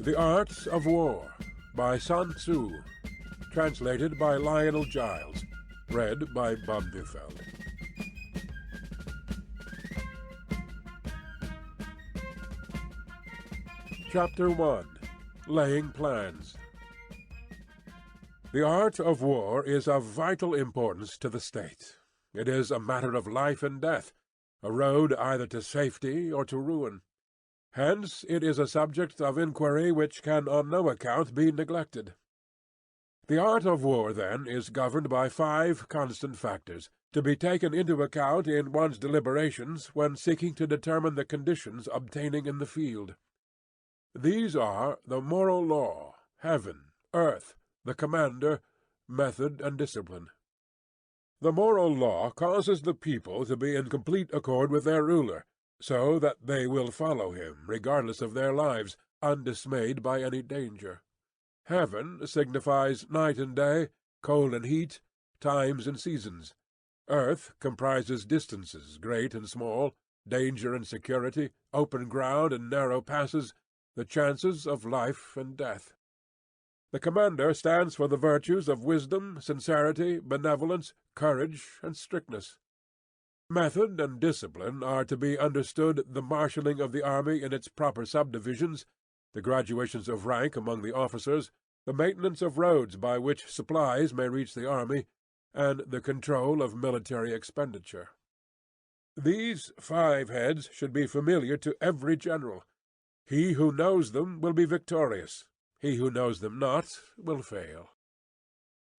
The Art of War by Sun Tzu. Translated by Lionel Giles. Read by Bob Neufeld. Chapter 1. Laying Plans. The art of war is of vital importance to the state. It is a matter of life and death, a road either to safety or to ruin. Hence it is a subject of inquiry which can on no account be neglected. The art of war, then, is governed by 5 constant factors, to be taken into account in one's deliberations when seeking to determine the conditions obtaining in the field. These are the moral law, heaven, earth, the commander, method, and discipline. The moral law causes the people to be in complete accord with their ruler, so that they will follow him, regardless of their lives, undismayed by any danger. Heaven signifies night and day, cold and heat, times and seasons. Earth comprises distances, great and small, danger and security, open ground and narrow passes, the chances of life and death. The commander stands for the virtues of wisdom, sincerity, benevolence, courage, and strictness. Method and discipline are to be understood the marshalling of the army in its proper subdivisions, the graduations of rank among the officers, the maintenance of roads by which supplies may reach the army, and the control of military expenditure. These 5 heads should be familiar to every general. He who knows them will be victorious. He who knows them not will fail.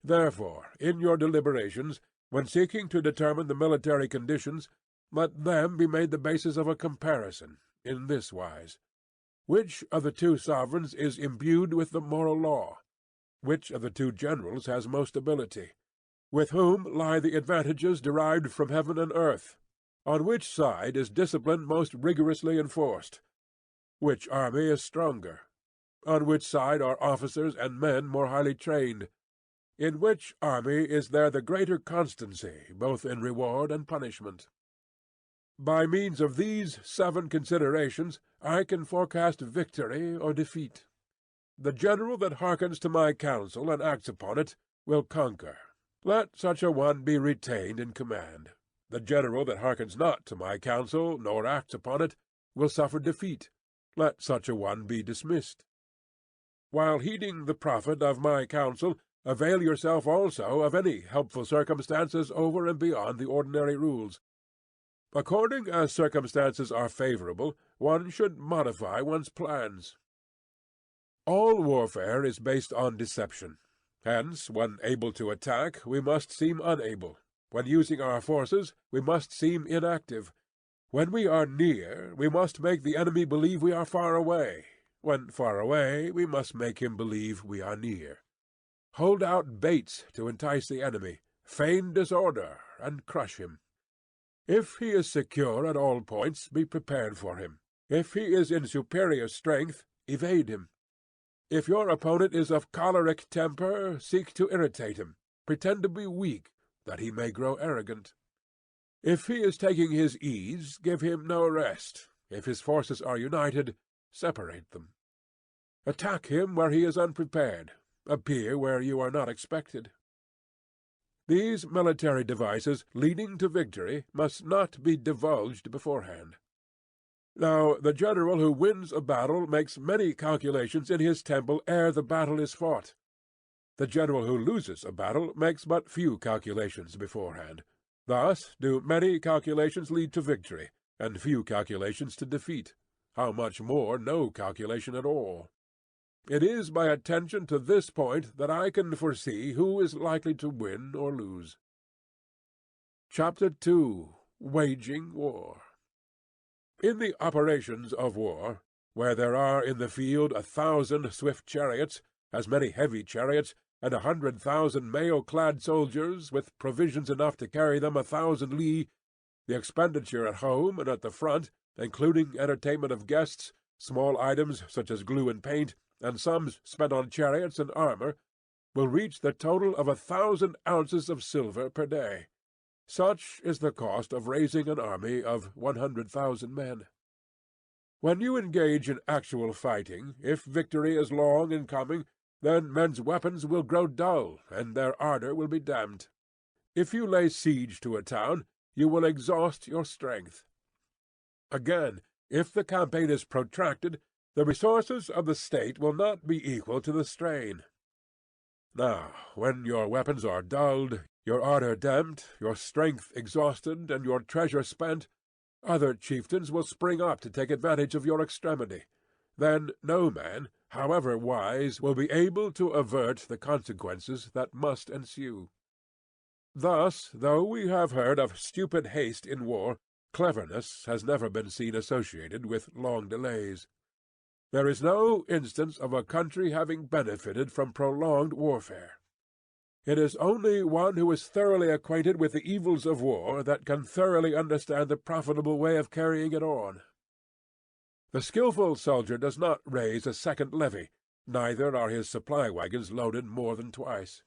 Therefore, in your deliberations, when seeking to determine the military conditions, let them be made the basis of a comparison, in this wise. Which of the 2 sovereigns is imbued with the moral law? Which of the 2 generals has most ability? With whom lie the advantages derived from heaven and earth? On which side is discipline most rigorously enforced? Which army is stronger? On which side are officers and men more highly trained? In which army is there the greater constancy, both in reward and punishment? By means of these 7 considerations I can forecast victory or defeat. The general that hearkens to my counsel and acts upon it will conquer. Let such a one be retained in command. The general that hearkens not to my counsel, nor acts upon it, will suffer defeat. Let such a one be dismissed. While heeding the profit of my counsel, avail yourself also of any helpful circumstances over and beyond the ordinary rules. According as circumstances are favorable, one should modify one's plans. All warfare is based on deception. Hence, when able to attack, we must seem unable. When using our forces, we must seem inactive. When we are near, we must make the enemy believe we are far away. When far away, we must make him believe we are near. Hold out baits to entice the enemy, feign disorder, and crush him. If he is secure at all points, be prepared for him. If he is in superior strength, evade him. If your opponent is of choleric temper, seek to irritate him. Pretend to be weak, that he may grow arrogant. If he is taking his ease, give him no rest. If his forces are united, separate them. Attack him where he is unprepared. Appear where you are not expected. These military devices leading to victory must not be divulged beforehand. Now the general who wins a battle makes many calculations in his temple ere the battle is fought. The general who loses a battle makes but few calculations beforehand. Thus do many calculations lead to victory, and few calculations to defeat. How much more no calculation at all? It is by attention to this point that I can foresee who is likely to win or lose. Chapter 2. Waging War. In the operations of war, where there are in the field 1,000 swift chariots, as many heavy chariots, and 100,000 mail-clad soldiers, with provisions enough to carry them 1,000 li, the expenditure at home and at the front, including entertainment of guests, small items such as glue and paint, and sums spent on chariots and armor, will reach the total of 1,000 ounces of silver per day. Such is the cost of raising an army of 100,000 men. When you engage in actual fighting, if victory is long in coming, then men's weapons will grow dull, and their ardor will be damped. If you lay siege to a town, you will exhaust your strength. Again, if the campaign is protracted, the resources of the state will not be equal to the strain. Now, when your weapons are dulled, your ardor damped, your strength exhausted, and your treasure spent, other chieftains will spring up to take advantage of your extremity. Then no man, however wise, will be able to avert the consequences that must ensue. Thus, though we have heard of stupid haste in war, cleverness has never been seen associated with long delays. There is no instance of a country having benefited from prolonged warfare. It is only one who is thoroughly acquainted with the evils of war that can thoroughly understand the profitable way of carrying it on. The skilful soldier does not raise a second levy, neither are his supply wagons loaded more than twice.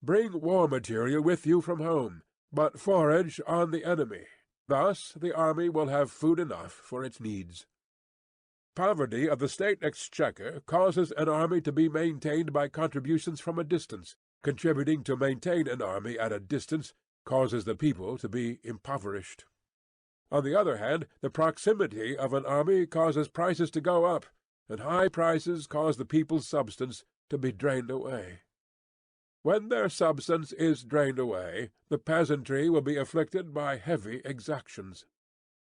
Bring war material with you from home, but forage on the enemy. Thus the army will have food enough for its needs. Poverty of the state exchequer causes an army to be maintained by contributions from a distance. Contributing to maintain an army at a distance causes the people to be impoverished. On the other hand, the proximity of an army causes prices to go up, and high prices cause the people's substance to be drained away. When their substance is drained away, the peasantry will be afflicted by heavy exactions.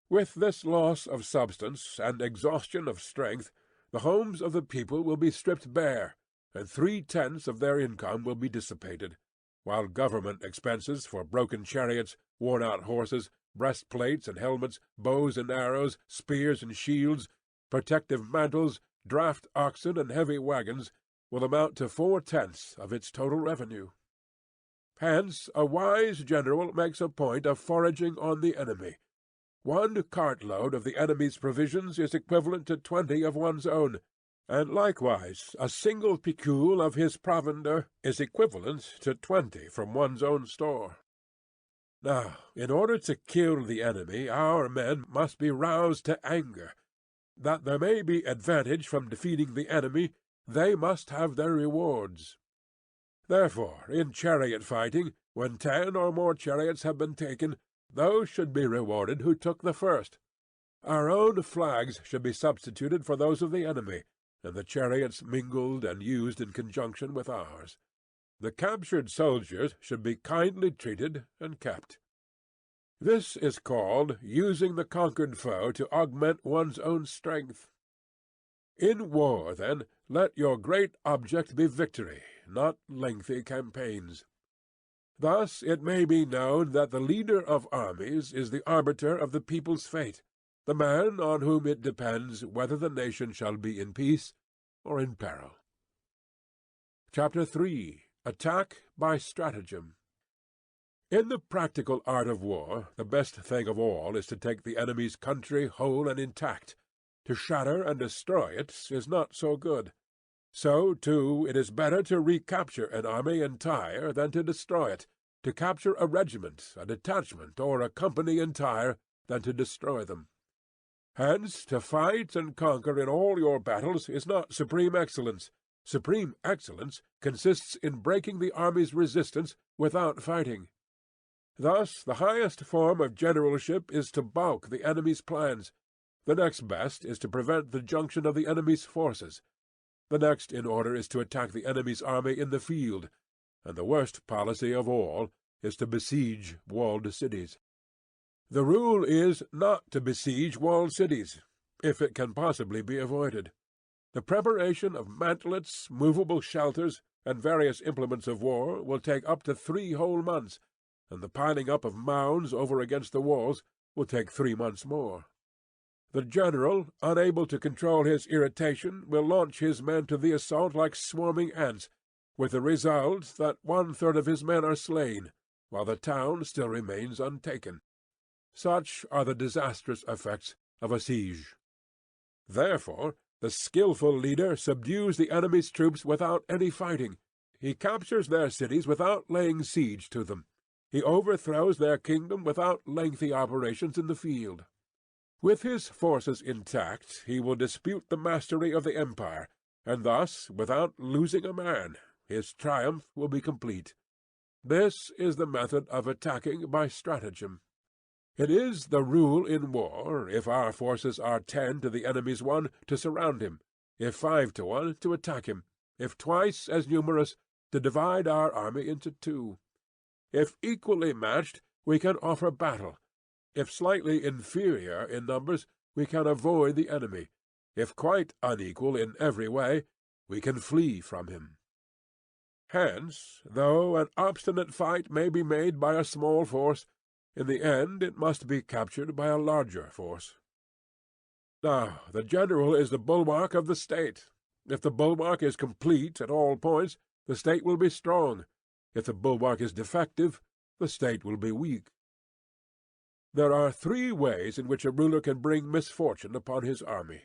With this loss of substance and exhaustion of strength, the homes of the people will be stripped bare, and 3/10 of their income will be dissipated, while government expenses for broken chariots, worn-out horses, breastplates and helmets, bows and arrows, spears and shields, protective mantles, draft oxen, and heavy wagons will amount to 4/10 of its total revenue. Hence a wise general makes a point of foraging on the enemy. 1 cartload of the enemy's provisions is equivalent to 20 of one's own, and likewise a single picul of his provender is equivalent to 20 from one's own store. Now, in order to kill the enemy, our men must be roused to anger. That there may be advantage from defeating the enemy, they must have their rewards. Therefore, in chariot fighting, when 10 or more chariots have been taken, those should be rewarded who took the first. Our own flags should be substituted for those of the enemy, and the chariots mingled and used in conjunction with ours. The captured soldiers should be kindly treated and kept. This is called using the conquered foe to augment one's own strength. In war, then, let your great object be victory, not lengthy campaigns. Thus it may be known that the leader of armies is the arbiter of the people's fate, the man on whom it depends whether the nation shall be in peace or in peril. Chapter 3. Attack by Stratagem. In the practical art of war, the best thing of all is to take the enemy's country whole and intact. To shatter and destroy it is not so good. So, too, it is better to recapture an army entire than to destroy it, to capture a regiment, a detachment, or a company entire than to destroy them. Hence, to fight and conquer in all your battles is not supreme excellence. Supreme excellence consists in breaking the army's resistance without fighting. Thus, the highest form of generalship is to balk the enemy's plans. The next best is to prevent the junction of the enemy's forces. The next in order is to attack the enemy's army in the field, and the worst policy of all is to besiege walled cities. The rule is not to besiege walled cities, if it can possibly be avoided. The preparation of mantlets, movable shelters, and various implements of war will take up to 3 whole months, and the piling up of mounds over against the walls will take 3 months more. The general, unable to control his irritation, will launch his men to the assault like swarming ants, with the result that 1/3 of his men are slain, while the town still remains untaken. Such are the disastrous effects of a siege. Therefore, the skilful leader subdues the enemy's troops without any fighting. He captures their cities without laying siege to them. He overthrows their kingdom without lengthy operations in the field. With his forces intact, he will dispute the mastery of the empire, and thus, without losing a man, his triumph will be complete. This is the method of attacking by stratagem. It is the rule in war, if our forces are 10 to the enemy's 1, to surround him, if 5 to 1, to attack him, if twice as numerous, to divide our army into 2. If equally matched, we can offer battle. If slightly inferior in numbers, we can avoid the enemy. If quite unequal in every way, we can flee from him. Hence, though an obstinate fight may be made by a small force, in the end it must be captured by a larger force. Now, the general is the bulwark of the state. If the bulwark is complete at all points, the state will be strong. If the bulwark is defective, the state will be weak. There are 3 ways in which a ruler can bring misfortune upon his army.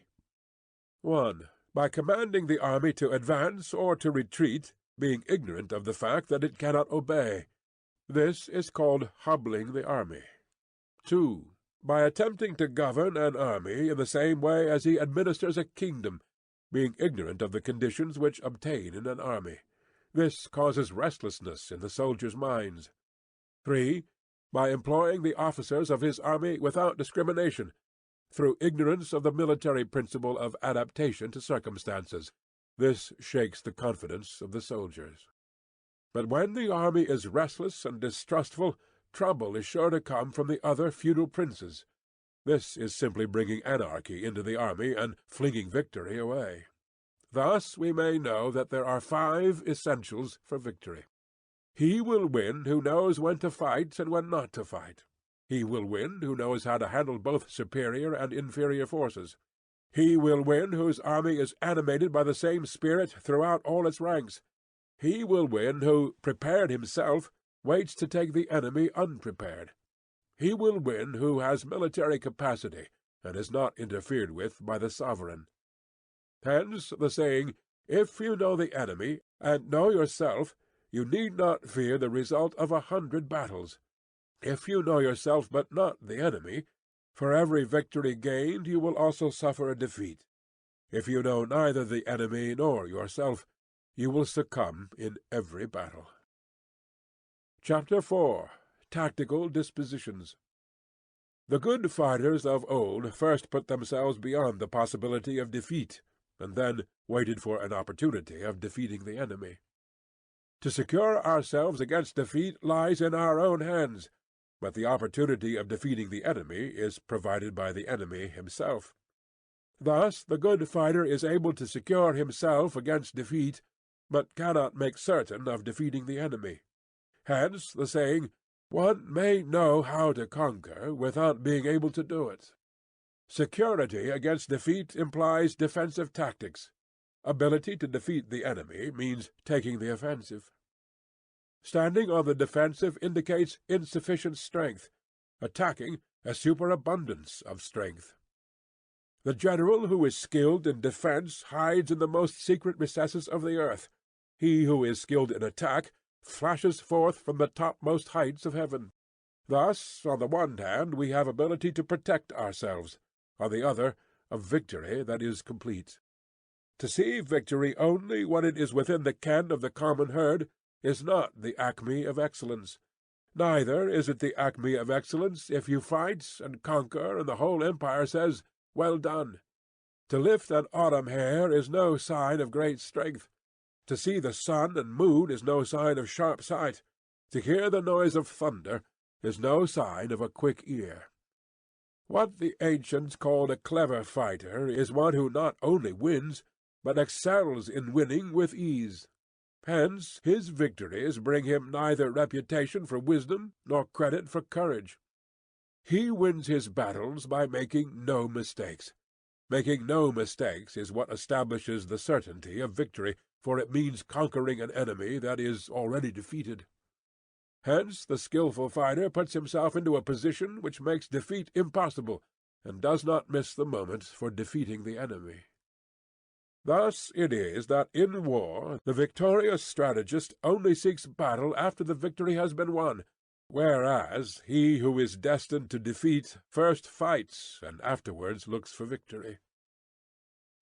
1. By commanding the army to advance or to retreat, being ignorant of the fact that it cannot obey. This is called hobbling the army. 2. By attempting to govern an army in the same way as he administers a kingdom, being ignorant of the conditions which obtain in an army. This causes restlessness in the soldiers' minds. 3. By employing the officers of his army without discrimination, through ignorance of the military principle of adaptation to circumstances. This shakes the confidence of the soldiers. But when the army is restless and distrustful, trouble is sure to come from the other feudal princes. This is simply bringing anarchy into the army and flinging victory away. Thus we may know that there are 5 essentials for victory. He will win who knows when to fight and when not to fight. He will win who knows how to handle both superior and inferior forces. He will win whose army is animated by the same spirit throughout all its ranks. He will win who, prepared himself, waits to take the enemy unprepared. He will win who has military capacity, and is not interfered with by the sovereign. Hence the saying, "If you know the enemy, and know yourself, you need not fear the result of 100 battles. If you know yourself but not the enemy, for every victory gained you will also suffer a defeat. If you know neither the enemy nor yourself, you will succumb in every battle." Chapter 4. Tactical Dispositions. The good fighters of old first put themselves beyond the possibility of defeat, and then waited for an opportunity of defeating the enemy. To secure ourselves against defeat lies in our own hands, but the opportunity of defeating the enemy is provided by the enemy himself. Thus the good fighter is able to secure himself against defeat, but cannot make certain of defeating the enemy. Hence the saying, "One may know how to conquer without being able to do it." Security against defeat implies defensive tactics. Ability to defeat the enemy means taking the offensive. Standing on the defensive indicates insufficient strength. Attacking, a superabundance of strength. The general who is skilled in defence hides in the most secret recesses of the earth. He who is skilled in attack flashes forth from the topmost heights of heaven. Thus, on the one hand, we have ability to protect ourselves, on the other, a victory that is complete. To see victory only when it is within the ken of the common herd is not the acme of excellence. Neither is it the acme of excellence if you fight and conquer, and the whole empire says, "Well done." To lift an autumn hair is no sign of great strength. To see the sun and moon is no sign of sharp sight. To hear the noise of thunder is no sign of a quick ear. What the ancients called a clever fighter is one who not only wins, but excels in winning with ease. Hence his victories bring him neither reputation for wisdom nor credit for courage. He wins his battles by making no mistakes. Making no mistakes is what establishes the certainty of victory, for it means conquering an enemy that is already defeated. Hence the skilful fighter puts himself into a position which makes defeat impossible, and does not miss the moment for defeating the enemy. Thus it is that in war the victorious strategist only seeks battle after the victory has been won, whereas he who is destined to defeat first fights and afterwards looks for victory.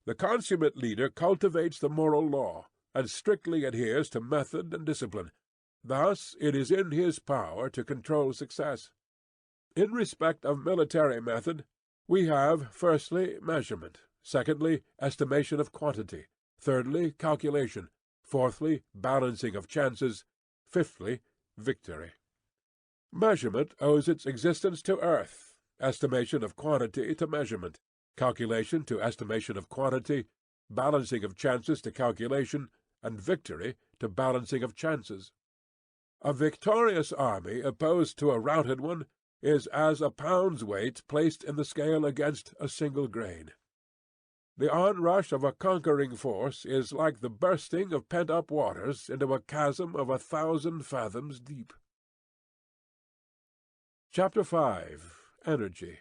The consummate leader cultivates the moral law, and strictly adheres to method and discipline. Thus it is in his power to control success. In respect of military method, we have, firstly, measurement, secondly, estimation of quantity, thirdly, calculation, fourthly, balancing of chances, fifthly, victory. Measurement owes its existence to earth, estimation of quantity to measurement, calculation to estimation of quantity, balancing of chances to calculation, and victory to balancing of chances. A victorious army opposed to a routed one is as a pound's weight placed in the scale against a single grain. The onrush of a conquering force is like the bursting of pent-up waters into a chasm of 1,000 fathoms deep. Chapter 5. Energy.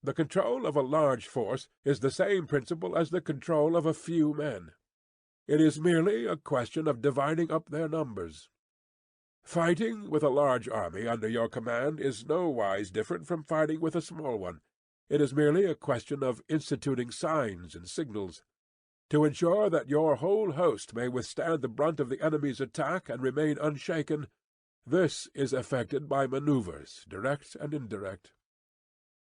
The control of a large force is the same principle as the control of a few men. It is merely a question of dividing up their numbers. Fighting with a large army under your command is nowise different from fighting with a small one. It is merely a question of instituting signs and signals. To ensure that your whole host may withstand the brunt of the enemy's attack and remain unshaken, this is effected by manoeuvres, direct and indirect.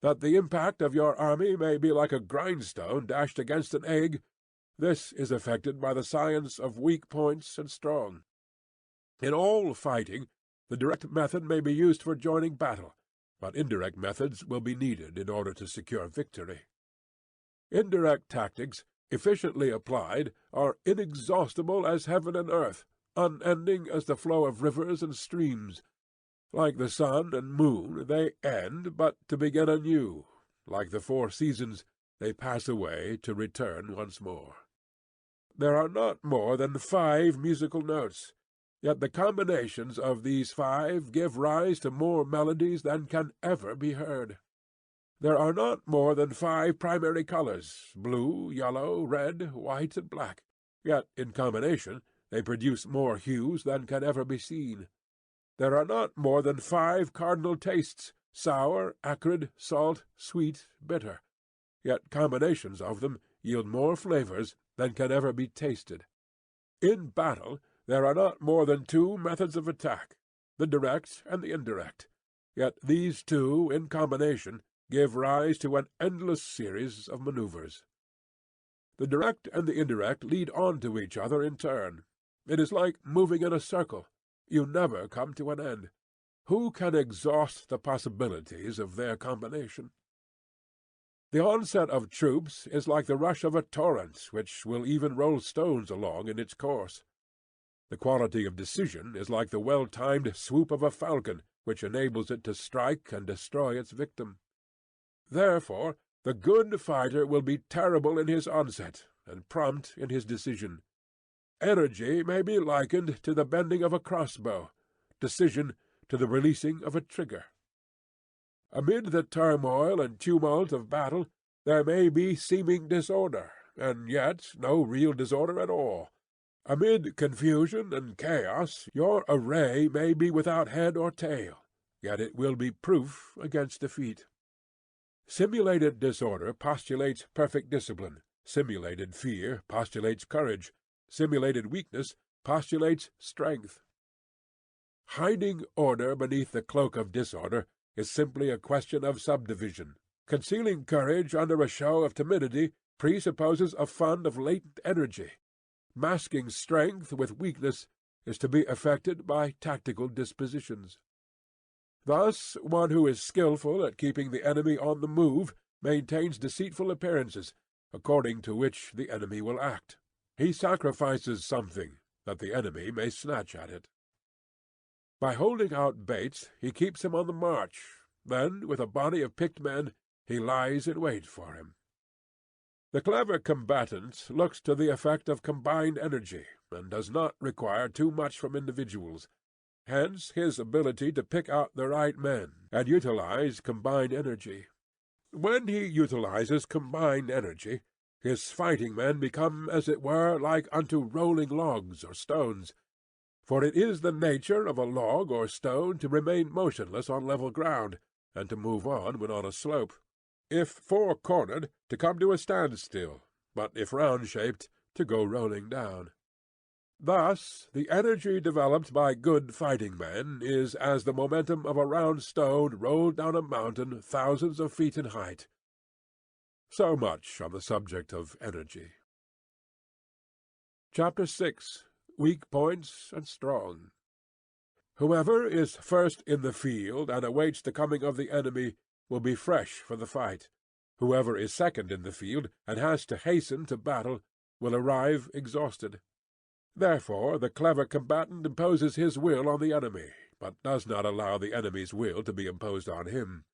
That the impact of your army may be like a grindstone dashed against an egg, this is effected by the science of weak points and strong. In all fighting, the direct method may be used for joining battle, but indirect methods will be needed in order to secure victory. Indirect tactics, efficiently applied, are inexhaustible as heaven and earth, unending as the flow of rivers and streams. Like the sun and moon, they end, but to begin anew. Like the 4 seasons, they pass away to return once more. There are not more than 5 musical notes, yet the combinations of these 5 give rise to more melodies than can ever be heard. There are not more than 5 primary colors, blue, yellow, red, white, and black, yet in combination they produce more hues than can ever be seen. There are not more than 5 cardinal tastes, sour, acrid, salt, sweet, bitter, yet combinations of them yield more flavors than can ever be tasted. In battle there are not more than 2 methods of attack, the direct and the indirect, yet these 2 in combination give rise to an endless series of manoeuvres. The direct and the indirect lead on to each other in turn. It is like moving in a circle. You never come to an end. Who can exhaust the possibilities of their combination? The onset of troops is like the rush of a torrent, which will even roll stones along in its course. The quality of decision is like the well-timed swoop of a falcon, which enables it to strike and destroy its victim. Therefore, the good fighter will be terrible in his onset, and prompt in his decision. Energy may be likened to the bending of a crossbow, decision to the releasing of a trigger. Amid the turmoil and tumult of battle there may be seeming disorder, and yet no real disorder at all. Amid confusion and chaos your array may be without head or tail, yet it will be proof against defeat. Simulated disorder postulates perfect discipline, simulated fear postulates courage, simulated weakness postulates strength. Hiding order beneath the cloak of disorder is simply a question of subdivision. Concealing courage under a show of timidity presupposes a fund of latent energy. Masking strength with weakness is to be effected by tactical dispositions. Thus one who is skilful at keeping the enemy on the move maintains deceitful appearances, according to which the enemy will act. He sacrifices something, that the enemy may snatch at it. By holding out baits he keeps him on the march, then with a body of picked men he lies in wait for him. The clever combatant looks to the effect of combined energy, and does not require too much from individuals. Hence his ability to pick out the right men, and utilize combined energy. When he utilizes combined energy, his fighting men become, as it were, like unto rolling logs or stones. For it is the nature of a log or stone to remain motionless on level ground, and to move on when on a slope; if four-cornered, to come to a standstill, but if round-shaped, to go rolling down. Thus the energy developed by good fighting men is as the momentum of a round stone rolled down a mountain thousands of feet in height. So much on the subject of energy. Chapter 6. Weak Points and Strong. Whoever is first in the field and awaits the coming of the enemy will be fresh for the fight. Whoever is second in the field and has to hasten to battle will arrive exhausted. Therefore the clever combatant imposes his will on the enemy, but does not allow the enemy's will to be imposed on him.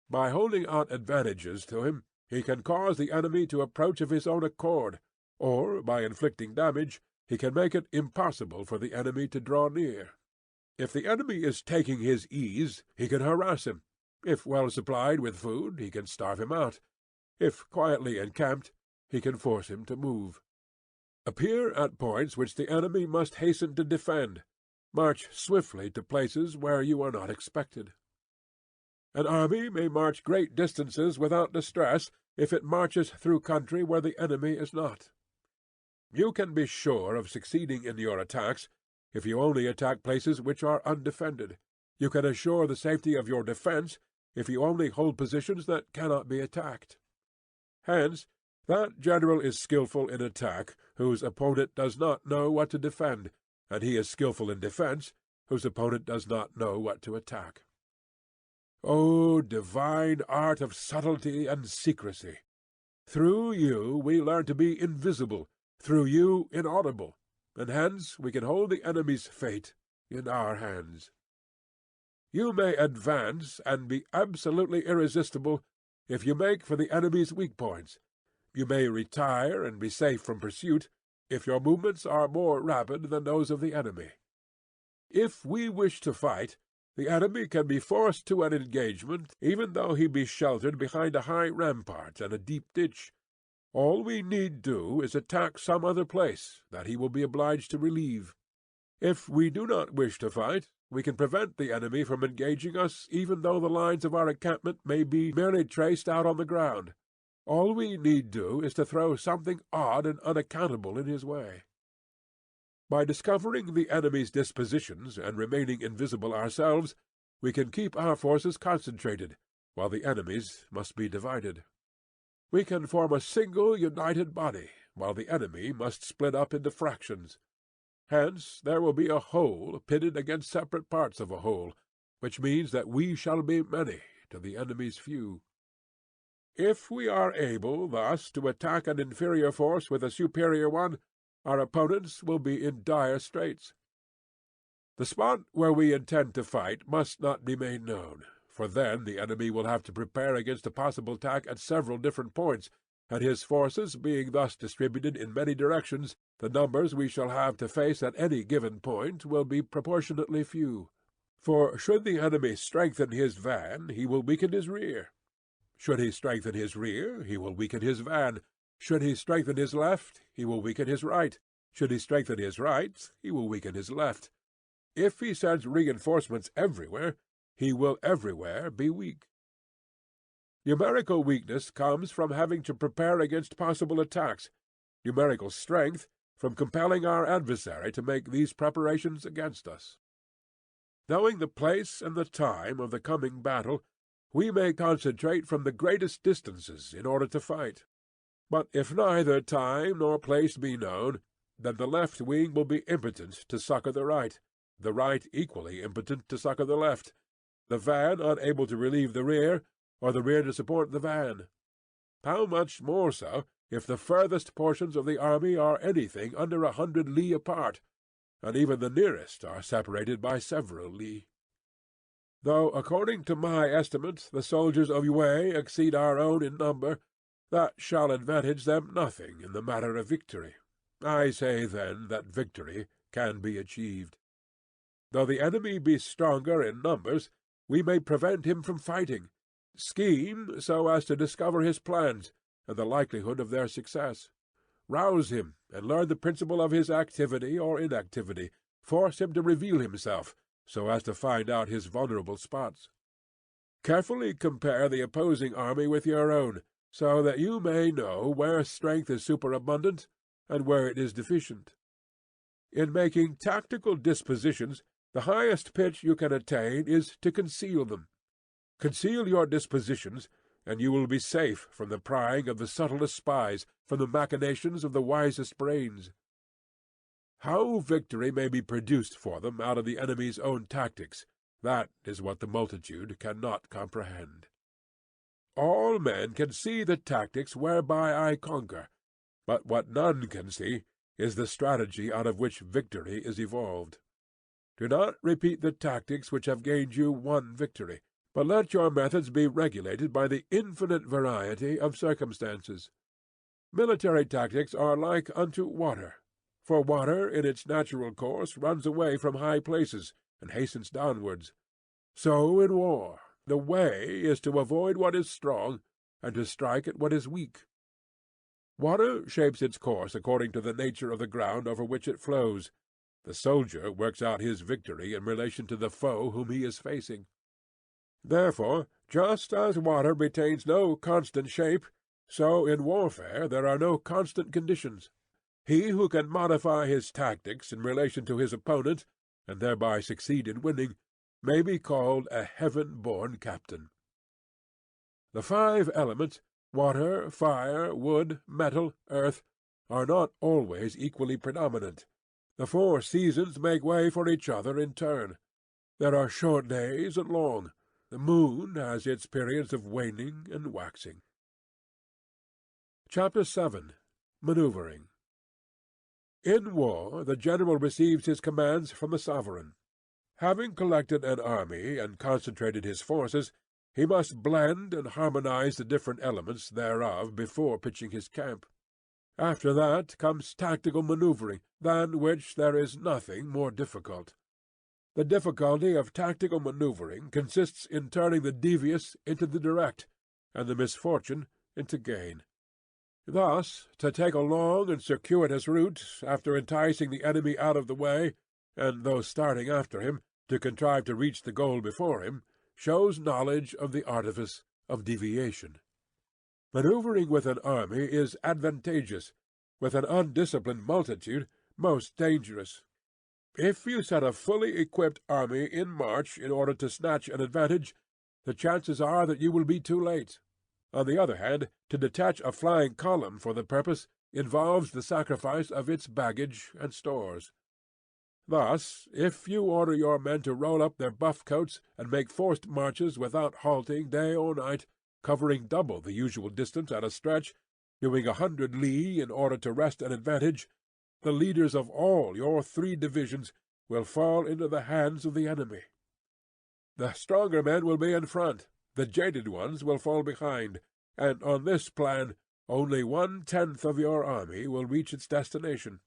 By holding out advantages to him, he can cause the enemy to approach of his own accord, or, by inflicting damage, he can make it impossible for the enemy to draw near. If the enemy is taking his ease, he can harass him. If well supplied with food, he can starve him out. If quietly encamped, he can force him to move. Appear at points which the enemy must hasten to defend. March swiftly to places where you are not expected. An army may march great distances without distress if it marches through country where the enemy is not. You can be sure of succeeding in your attacks if you only attack places which are undefended. You can assure the safety of your defence if you only hold positions that cannot be attacked. Hence, that general is skilful in attack whose opponent does not know what to defend, and he is skilful in defence whose opponent does not know what to attack. O divine art of subtlety and secrecy! Through you we learn to be invisible, through you inaudible, and hence we can hold the enemy's fate in our hands. You may advance and be absolutely irresistible if you make for the enemy's weak points. You may retire and be safe from pursuit if your movements are more rapid than those of the enemy. If we wish to fight, the enemy can be forced to an engagement even though he be sheltered behind a high rampart and a deep ditch. All we need do is attack some other place that he will be obliged to relieve. If we do not wish to fight, we can prevent the enemy from engaging us even though the lines of our encampment may be merely traced out on the ground. All we need do is to throw something odd and unaccountable in his way. By discovering the enemy's dispositions and remaining invisible ourselves, we can keep our forces concentrated, while the enemy's must be divided. We can form a single united body, while the enemy must split up into fractions. Hence there will be a whole pitted against separate parts of a whole, which means that we shall be many to the enemy's few. If we are able thus to attack an inferior force with a superior one, our opponents will be in dire straits. The spot where we intend to fight must not be made known, for then the enemy will have to prepare against a possible attack at several different points, and his forces being thus distributed in many directions, the numbers we shall have to face at any given point will be proportionately few. For should the enemy strengthen his van, he will weaken his rear. Should he strengthen his rear, he will weaken his van. Should he strengthen his left, he will weaken his right. Should he strengthen his right, he will weaken his left. If he sends reinforcements everywhere, he will everywhere be weak. Numerical weakness comes from having to prepare against possible attacks, numerical strength from compelling our adversary to make these preparations against us. Knowing the place and the time of the coming battle, we may concentrate from the greatest distances in order to fight. But if neither time nor place be known, then the left wing will be impotent to succour the right equally impotent to succour the left, the van unable to relieve the rear, or the rear to support the van. How much more so if the furthest portions of the army are anything under 100 li apart, and even the nearest are separated by several li. Though, according to my estimate, the soldiers of Yue exceed our own in number, that shall advantage them nothing in the matter of victory. I say, then, that victory can be achieved. Though the enemy be stronger in numbers, we may prevent him from fighting, scheme so as to discover his plans, and the likelihood of their success, rouse him, and learn the principle of his activity or inactivity, force him to reveal himself, so as to find out his vulnerable spots. Carefully compare the opposing army with your own, so that you may know where strength is superabundant and where it is deficient. In making tactical dispositions, the highest pitch you can attain is to conceal them. Conceal your dispositions, and you will be safe from the prying of the subtlest spies, from the machinations of the wisest brains. How victory may be produced for them out of the enemy's own tactics, that is what the multitude cannot comprehend. All men can see the tactics whereby I conquer, but what none can see is the strategy out of which victory is evolved. Do not repeat the tactics which have gained you one victory, but let your methods be regulated by the infinite variety of circumstances. Military tactics are like unto water, for water in its natural course runs away from high places, and hastens downwards. So in war, the way is to avoid what is strong, and to strike at what is weak. Water shapes its course according to the nature of the ground over which it flows. The soldier works out his victory in relation to the foe whom he is facing. Therefore, just as water retains no constant shape, so in warfare there are no constant conditions. He who can modify his tactics in relation to his opponent, and thereby succeed in winning, may be called a heaven-born captain. The 5 elements, water, fire, wood, metal, earth, are not always equally predominant. The 4 seasons make way for each other in turn. There are short days and long. The moon has its periods of waning and waxing. Chapter 7. Maneuvering. In war the general receives his commands from the sovereign. Having collected an army and concentrated his forces, he must blend and harmonize the different elements thereof before pitching his camp. After that comes tactical manoeuvring, than which there is nothing more difficult. The difficulty of tactical manoeuvring consists in turning the devious into the direct, and the misfortune into gain. Thus, to take a long and circuitous route, after enticing the enemy out of the way, and those starting after him, to contrive to reach the goal before him, shows knowledge of the artifice of deviation. Manoeuvring with an army is advantageous, with an undisciplined multitude most dangerous. If you set a fully equipped army in march in order to snatch an advantage, the chances are that you will be too late. On the other hand, to detach a flying column for the purpose involves the sacrifice of its baggage and stores. Thus, if you order your men to roll up their buff coats and make forced marches without halting day or night, covering double the usual distance at a stretch, doing 100 li in order to wrest an advantage, the leaders of all your 3 divisions will fall into the hands of the enemy. The stronger men will be in front, the jaded ones will fall behind, and on this plan only 1/10 of your army will reach its destination.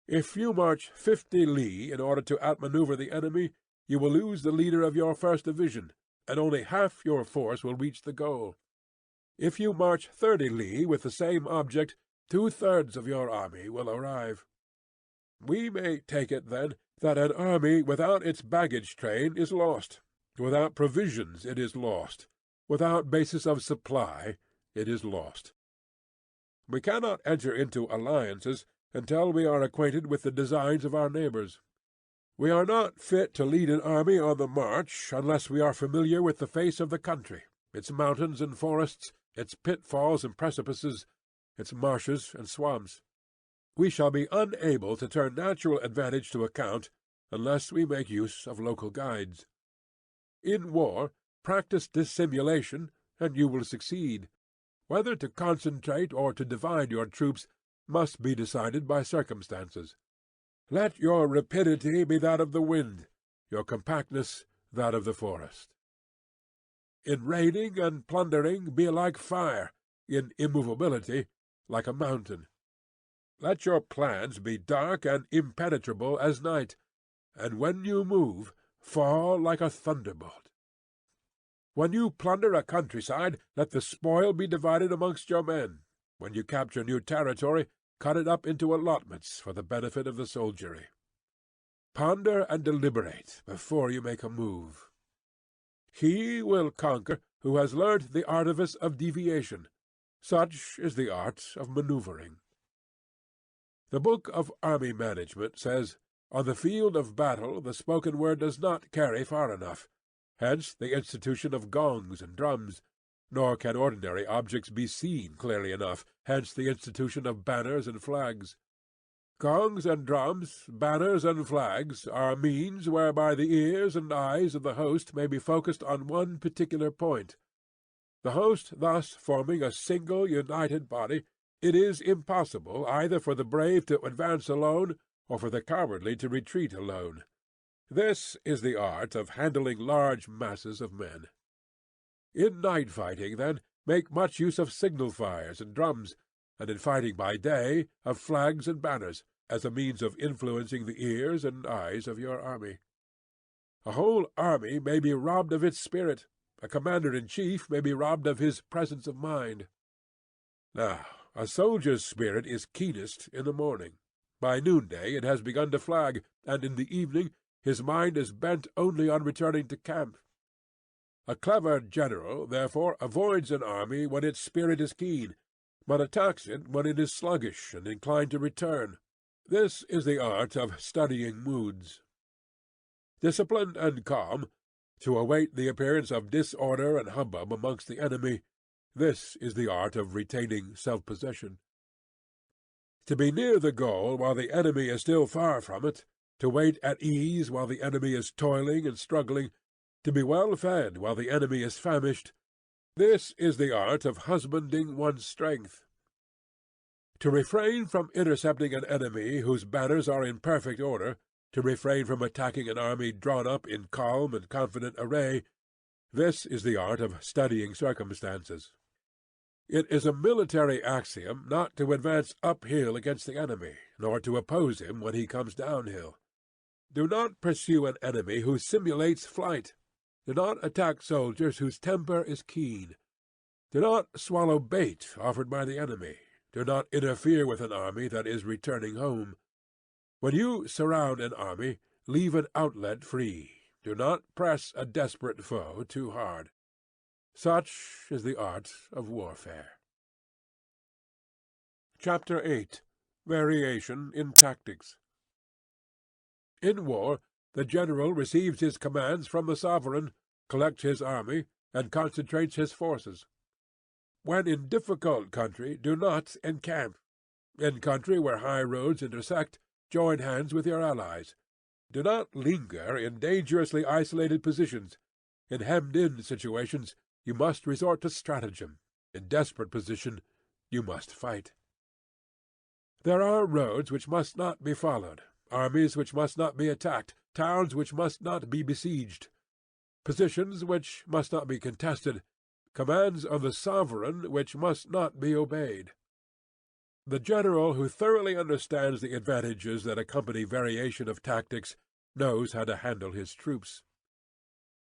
If you march 50 li in order to outmaneuver the enemy, you will lose the leader of your first division, and only half your force will reach the goal. If you march 30 li with the same object, 2/3 of your army will arrive. We may take it, then, that an army without its baggage train is lost. Without provisions it is lost. Without basis of supply it is lost. We cannot enter into alliances until we are acquainted with the designs of our neighbors. We are not fit to lead an army on the march unless we are familiar with the face of the country, its mountains and forests, its pitfalls and precipices, its marshes and swamps. We shall be unable to turn natural advantage to account unless we make use of local guides. In war, practice dissimulation, and you will succeed. Whether to concentrate or to divide your troops must be decided by circumstances. Let your rapidity be that of the wind, your compactness that of the forest. In raiding and plundering be like fire, in immovability like a mountain. Let your plans be dark and impenetrable as night, and when you move, fall like a thunderbolt. When you plunder a countryside, let the spoil be divided amongst your men. When you capture new territory, cut it up into allotments for the benefit of the soldiery. Ponder and deliberate before you make a move. He will conquer who has learnt the artifice of deviation. Such is the art of manoeuvring. The Book of Army Management says, "On the field of battle the spoken word does not carry far enough. Hence the institution of gongs and drums. Nor can ordinary objects be seen clearly enough. Hence the institution of banners and flags. Gongs and drums, banners and flags, are means whereby the ears and eyes of the host may be focused on one particular point. The host thus forming a single united body, it is impossible either for the brave to advance alone, or for the cowardly to retreat alone. This is the art of handling large masses of men. In night fighting, then, make much use of signal fires and drums, and in fighting by day, of flags and banners, as a means of influencing the ears and eyes of your army. A whole army may be robbed of its spirit. A commander-in-chief may be robbed of his presence of mind. Now, a soldier's spirit is keenest in the morning. By noonday it has begun to flag, and in the evening his mind is bent only on returning to camp. A clever general, therefore, avoids an army when its spirit is keen, but attacks it when it is sluggish and inclined to return. This is the art of studying moods. Disciplined and calm, to await the appearance of disorder and hubbub amongst the enemy, this is the art of retaining self-possession. To be near the goal while the enemy is still far from it, to wait at ease while the enemy is toiling and struggling, to be well fed while the enemy is famished, this is the art of husbanding one's strength. To refrain from intercepting an enemy whose banners are in perfect order, to refrain from attacking an army drawn up in calm and confident array, this is the art of studying circumstances. It is a military axiom not to advance uphill against the enemy, nor to oppose him when he comes downhill. Do not pursue an enemy who simulates flight. Do not attack soldiers whose temper is keen. Do not swallow bait offered by the enemy. Do not interfere with an army that is returning home. When you surround an army, leave an outlet free. Do not press a desperate foe too hard. Such is the art of warfare. Chapter 8. Variation in Tactics. In war, the general receives his commands from the sovereign, collects his army, and concentrates his forces. When in difficult country, do not encamp. In country where high roads intersect, join hands with your allies. Do not linger in dangerously isolated positions. In hemmed-in situations, you must resort to stratagem. In desperate position, you must fight. There are roads which must not be followed, armies which must not be attacked, towns which must not be besieged, positions which must not be contested, commands of the sovereign which must not be obeyed. The general who thoroughly understands the advantages that accompany variation of tactics knows how to handle his troops.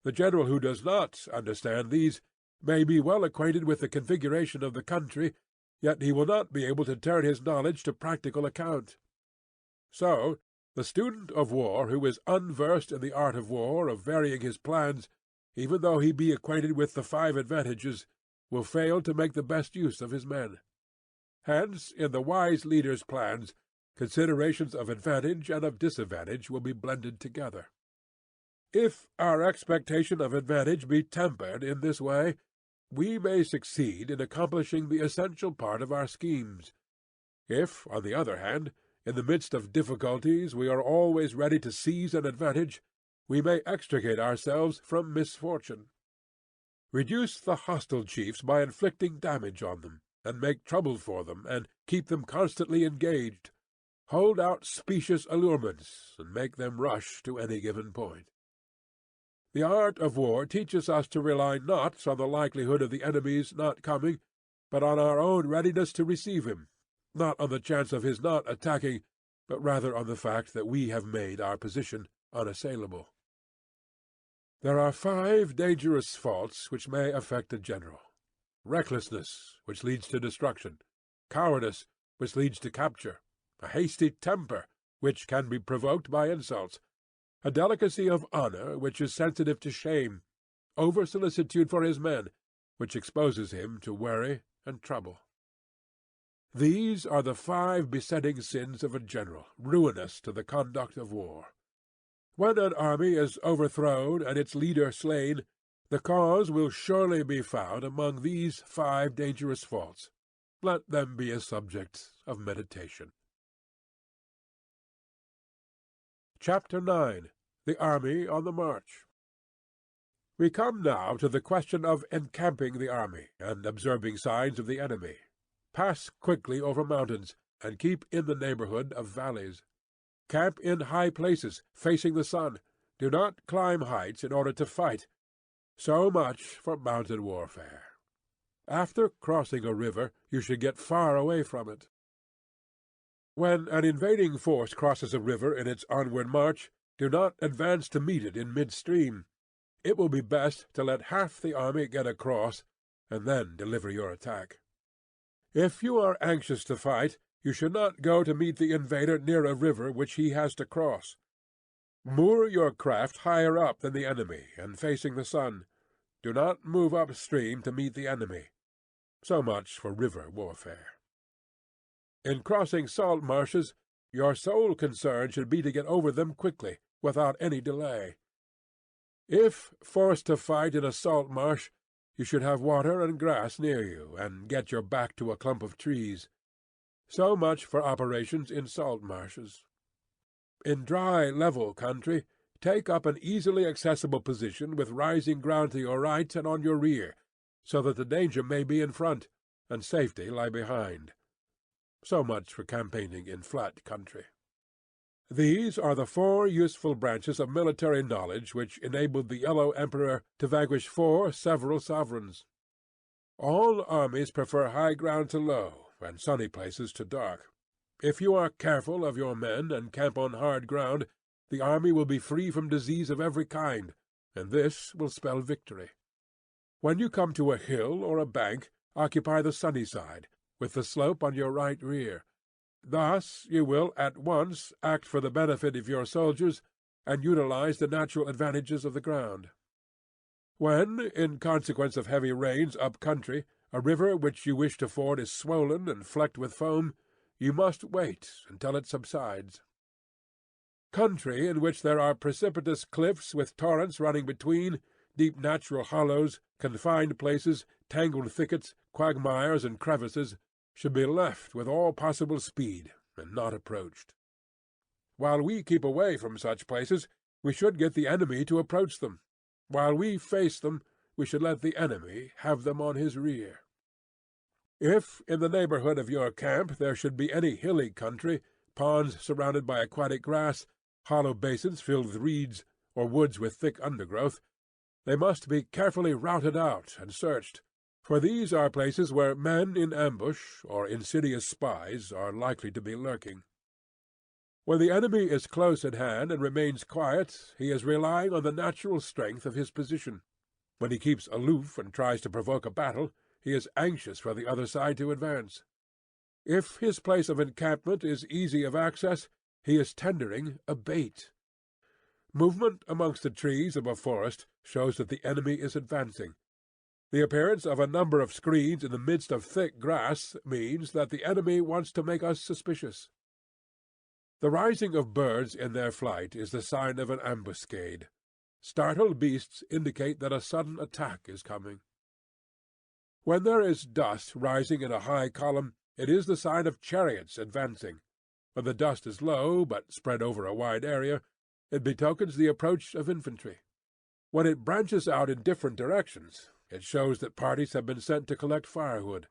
The general who does not understand these may be well acquainted with the configuration of the country, yet he will not be able to turn his knowledge to practical account. So, the student of war who is unversed in the art of war, of varying his plans, even though he be acquainted with the 5 advantages, will fail to make the best use of his men. Hence, in the wise leader's plans, considerations of advantage and of disadvantage will be blended together. If our expectation of advantage be tempered in this way, we may succeed in accomplishing the essential part of our schemes. If, on the other hand, in the midst of difficulties we are always ready to seize an advantage, we may extricate ourselves from misfortune. Reduce the hostile chiefs by inflicting damage on them, and make trouble for them, and keep them constantly engaged. Hold out specious allurements, and make them rush to any given point. The art of war teaches us to rely not on the likelihood of the enemy's not coming, but on our own readiness to receive him, not on the chance of his not attacking, but rather on the fact that we have made our position unassailable. There are 5 dangerous faults which may affect a general: recklessness, which leads to destruction; cowardice, which leads to capture; a hasty temper, which can be provoked by insults; a delicacy of honor which is sensitive to shame, over-solicitude for his men, which exposes him to worry and trouble. These are the 5 besetting sins of a general, ruinous to the conduct of war. When an army is overthrown and its leader slain, the cause will surely be found among these 5 dangerous faults. Let them be a subject of meditation. Chapter 9. The Army on the March. We come now to the question of encamping the army, and observing signs of the enemy. Pass quickly over mountains, and keep in the neighborhood of valleys. Camp in high places, facing the sun. Do not climb heights in order to fight. So much for mountain warfare. After crossing a river, you should get far away from it. When an invading force crosses a river in its onward march, do not advance to meet it in midstream. It will be best to let half the army get across, and then deliver your attack. If you are anxious to fight, you should not go to meet the invader near a river which he has to cross. Moor your craft higher up than the enemy, and facing the sun. Do not move upstream to meet the enemy. So much for river warfare. In crossing salt marshes, your sole concern should be to get over them quickly, without any delay. If forced to fight in a salt marsh, you should have water and grass near you, and get your back to a clump of trees. So much for operations in salt marshes. In dry, level country, take up an easily accessible position with rising ground to your right and on your rear, so that the danger may be in front, and safety lie behind. So much for campaigning in flat country. These are the 4 useful branches of military knowledge which enabled the Yellow Emperor to vanquish 4 several sovereigns. All armies prefer high ground to low, and sunny places to dark. If you are careful of your men and camp on hard ground, the army will be free from disease of every kind, and this will spell victory. When you come to a hill or a bank, occupy the sunny side, with the slope on your right rear. Thus you will at once act for the benefit of your soldiers, and utilize the natural advantages of the ground. When, in consequence of heavy rains up country, a river which you wish to ford is swollen and flecked with foam, you must wait until it subsides. Country in which there are precipitous cliffs with torrents running between, deep natural hollows, confined places, tangled thickets, quagmires, and crevices, should be left with all possible speed, and not approached. While we keep away from such places, we should get the enemy to approach them. While we face them, we should let the enemy have them on his rear. If in the neighborhood of your camp there should be any hilly country, ponds surrounded by aquatic grass, hollow basins filled with reeds, or woods with thick undergrowth, they must be carefully routed out and searched, for these are places where men in ambush or insidious spies are likely to be lurking. When the enemy is close at hand and remains quiet, he is relying on the natural strength of his position. When he keeps aloof and tries to provoke a battle, he is anxious for the other side to advance. If his place of encampment is easy of access, he is tendering a bait. Movement amongst the trees of a forest shows that the enemy is advancing. The appearance of a number of screens in the midst of thick grass means that the enemy wants to make us suspicious. The rising of birds in their flight is the sign of an ambuscade. Startled beasts indicate that a sudden attack is coming. When there is dust rising in a high column, it is the sign of chariots advancing. When the dust is low, but spread over a wide area, it betokens the approach of infantry. When it branches out in different directions, it shows that parties have been sent to collect firewood.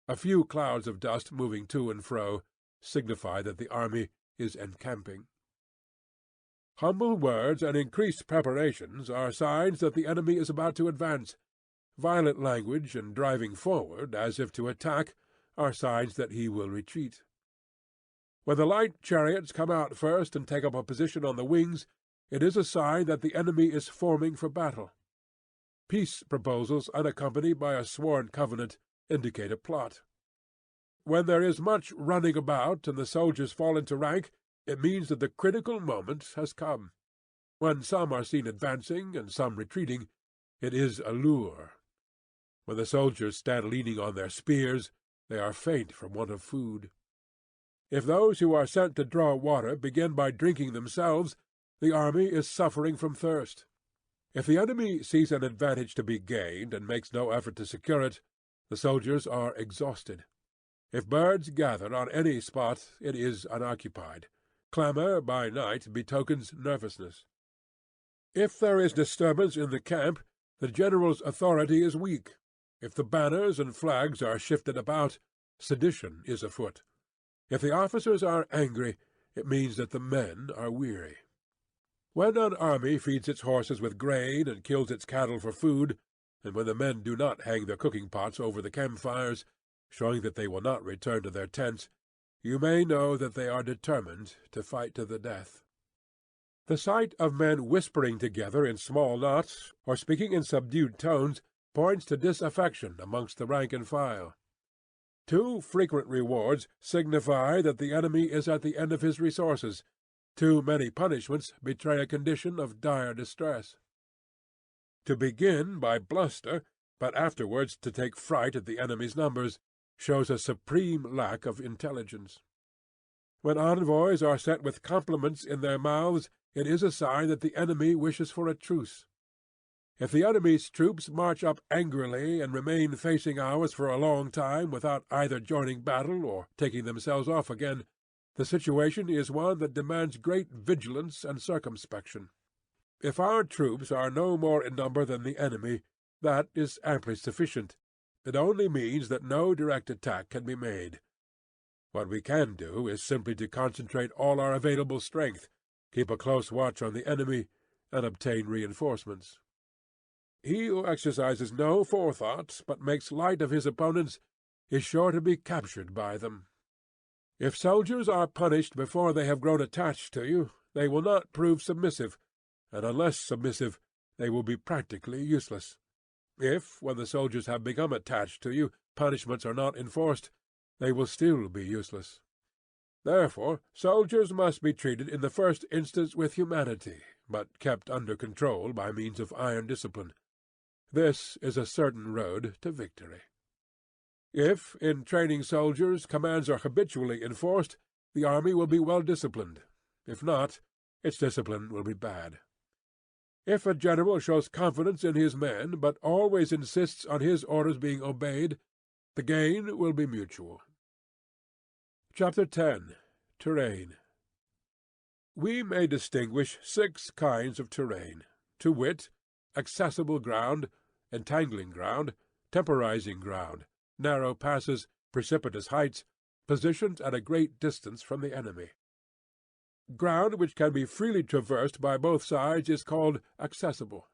A few clouds of dust moving to and fro signify that the army is encamping. Humble words and increased preparations are signs that the enemy is about to advance. Violent language and driving forward, as if to attack, are signs that he will retreat. When the light chariots come out first and take up a position on the wings, it is a sign that the enemy is forming for battle. Peace proposals unaccompanied by a sworn covenant indicate a plot. When there is much running about and the soldiers fall into rank, it means that the critical moment has come. When some are seen advancing and some retreating, it is a lure. When the soldiers stand leaning on their spears, they are faint from want of food. If those who are sent to draw water begin by drinking themselves, the army is suffering from thirst. If the enemy sees an advantage to be gained and makes no effort to secure it, the soldiers are exhausted. If birds gather on any spot, it is unoccupied. Clamour by night betokens nervousness. If there is disturbance in the camp, the general's authority is weak. If the banners and flags are shifted about, sedition is afoot. If the officers are angry, it means that the men are weary. When an army feeds its horses with grain and kills its cattle for food, and when the men do not hang their cooking pots over the campfires, showing that they will not return to their tents, you may know that they are determined to fight to the death. The sight of men whispering together in small knots, or speaking in subdued tones, points to disaffection amongst the rank and file. Too frequent rewards signify that the enemy is at the end of his resources. Too many punishments betray a condition of dire distress. To begin by bluster, but afterwards to take fright at the enemy's numbers, shows a supreme lack of intelligence. When envoys are sent with compliments in their mouths, it is a sign that the enemy wishes for a truce. If the enemy's troops march up angrily and remain facing ours for a long time without either joining battle or taking themselves off again, the situation is one that demands great vigilance and circumspection. If our troops are no more in number than the enemy, that is amply sufficient. It only means that no direct attack can be made. What we can do is simply to concentrate all our available strength, keep a close watch on the enemy, and obtain reinforcements. He who exercises no forethought, but makes light of his opponents, is sure to be captured by them. If soldiers are punished before they have grown attached to you, they will not prove submissive, and unless submissive, they will be practically useless. If, when the soldiers have become attached to you, punishments are not enforced, they will still be useless. Therefore, soldiers must be treated in the first instance with humanity, but kept under control by means of iron discipline. This is a certain road to victory. If, in training soldiers, commands are habitually enforced, the army will be well disciplined. If not, its discipline will be bad. If a general shows confidence in his men, but always insists on his orders being obeyed, the gain will be mutual. Chapter 10. Terrain. We may distinguish 6 kinds of terrain, to wit, accessible ground, entangling ground, temporizing ground, narrow passes, precipitous heights, positions at a great distance from the enemy. Ground which can be freely traversed by both sides is called accessible.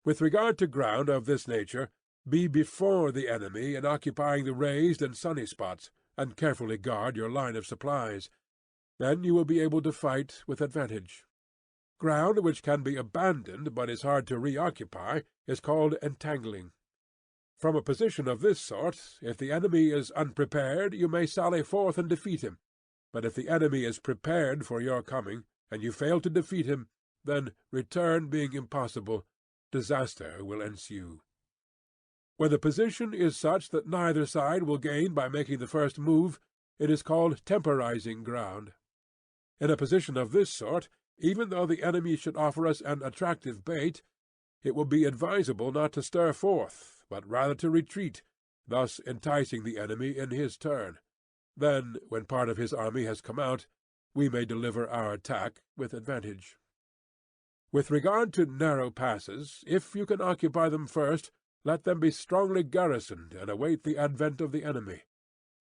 With regard to ground of this nature, be before the enemy in occupying the raised and sunny spots, and carefully guard your line of supplies. Then you will be able to fight with advantage. Ground which can be abandoned but is hard to reoccupy is called entangling. From a position of this sort, if the enemy is unprepared, you may sally forth and defeat him. But if the enemy is prepared for your coming, and you fail to defeat him, then, return being impossible, disaster will ensue. When the position is such that neither side will gain by making the first move, it is called temporizing ground. In a position of this sort, even though the enemy should offer us an attractive bait, it will be advisable not to stir forth, but rather to retreat, thus enticing the enemy in his turn. Then, when part of his army has come out, we may deliver our attack with advantage. With regard to narrow passes, if you can occupy them first, let them be strongly garrisoned and await the advent of the enemy.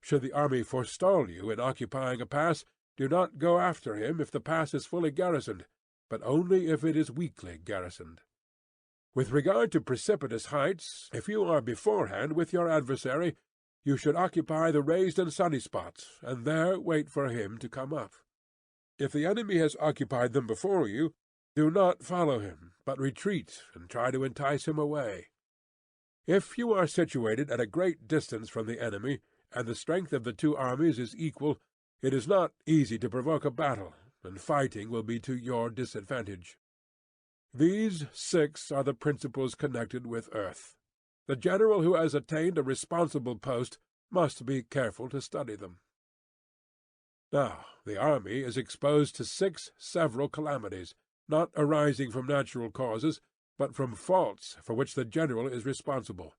Should the army forestall you in occupying a pass, do not go after him if the pass is fully garrisoned, but only if it is weakly garrisoned. With regard to precipitous heights, if you are beforehand with your adversary, you should occupy the raised and sunny spots, and there wait for him to come up. If the enemy has occupied them before you, do not follow him, but retreat and try to entice him away. If you are situated at a great distance from the enemy, and the strength of the two armies is equal, it is not easy to provoke a battle, and fighting will be to your disadvantage. These 6 are the principles connected with earth. The general who has attained a responsible post must be careful to study them. Now, the army is exposed to 6 several calamities, not arising from natural causes, but from faults for which the general is responsible.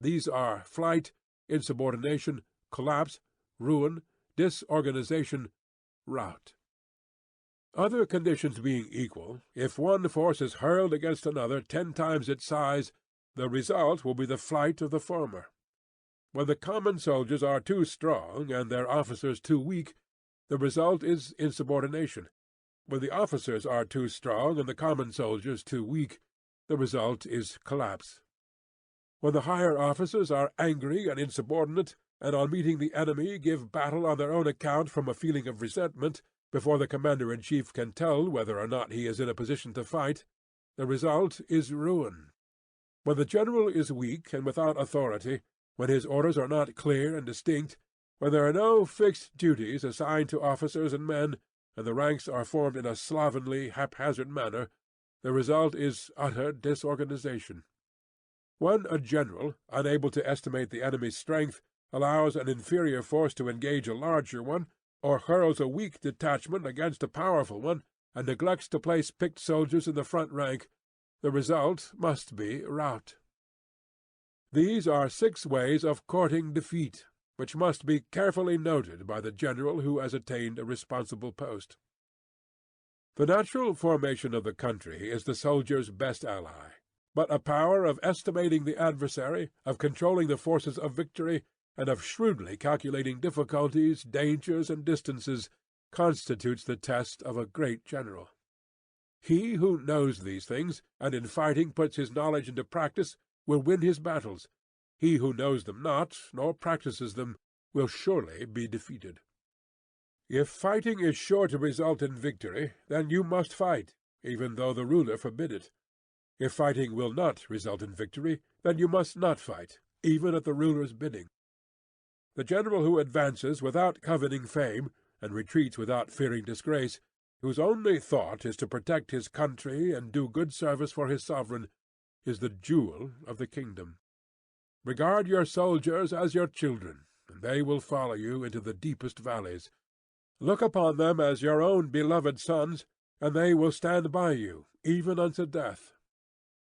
These are flight, insubordination, collapse, ruin, disorganization, rout. Other conditions being equal, if one force is hurled against another 10 times its size, the result will be the flight of the former. When the common soldiers are too strong and their officers too weak, the result is insubordination. When the officers are too strong and the common soldiers too weak, the result is collapse. When the higher officers are angry and insubordinate, and on meeting the enemy give battle on their own account from a feeling of resentment, before the commander-in-chief can tell whether or not he is in a position to fight, the result is ruin. When the general is weak and without authority, when his orders are not clear and distinct, when there are no fixed duties assigned to officers and men, and the ranks are formed in a slovenly, haphazard manner, the result is utter disorganization. When a general, unable to estimate the enemy's strength, allows an inferior force to engage a larger one, or hurls a weak detachment against a powerful one, and neglects to place picked soldiers in the front rank, the result must be rout. These are 6 ways of courting defeat, which must be carefully noted by the general who has attained a responsible post. The natural formation of the country is the soldier's best ally, but a power of estimating the adversary, of controlling the forces of victory, and of shrewdly calculating difficulties, dangers, and distances, constitutes the test of a great general. He who knows these things, and in fighting puts his knowledge into practice, will win his battles. He who knows them not, nor practices them, will surely be defeated. If fighting is sure to result in victory, then you must fight, even though the ruler forbid it. If fighting will not result in victory, then you must not fight, even at the ruler's bidding. The general who advances without coveting fame, and retreats without fearing disgrace, whose only thought is to protect his country and do good service for his sovereign, is the jewel of the kingdom. Regard your soldiers as your children, and they will follow you into the deepest valleys. Look upon them as your own beloved sons, and they will stand by you, even unto death.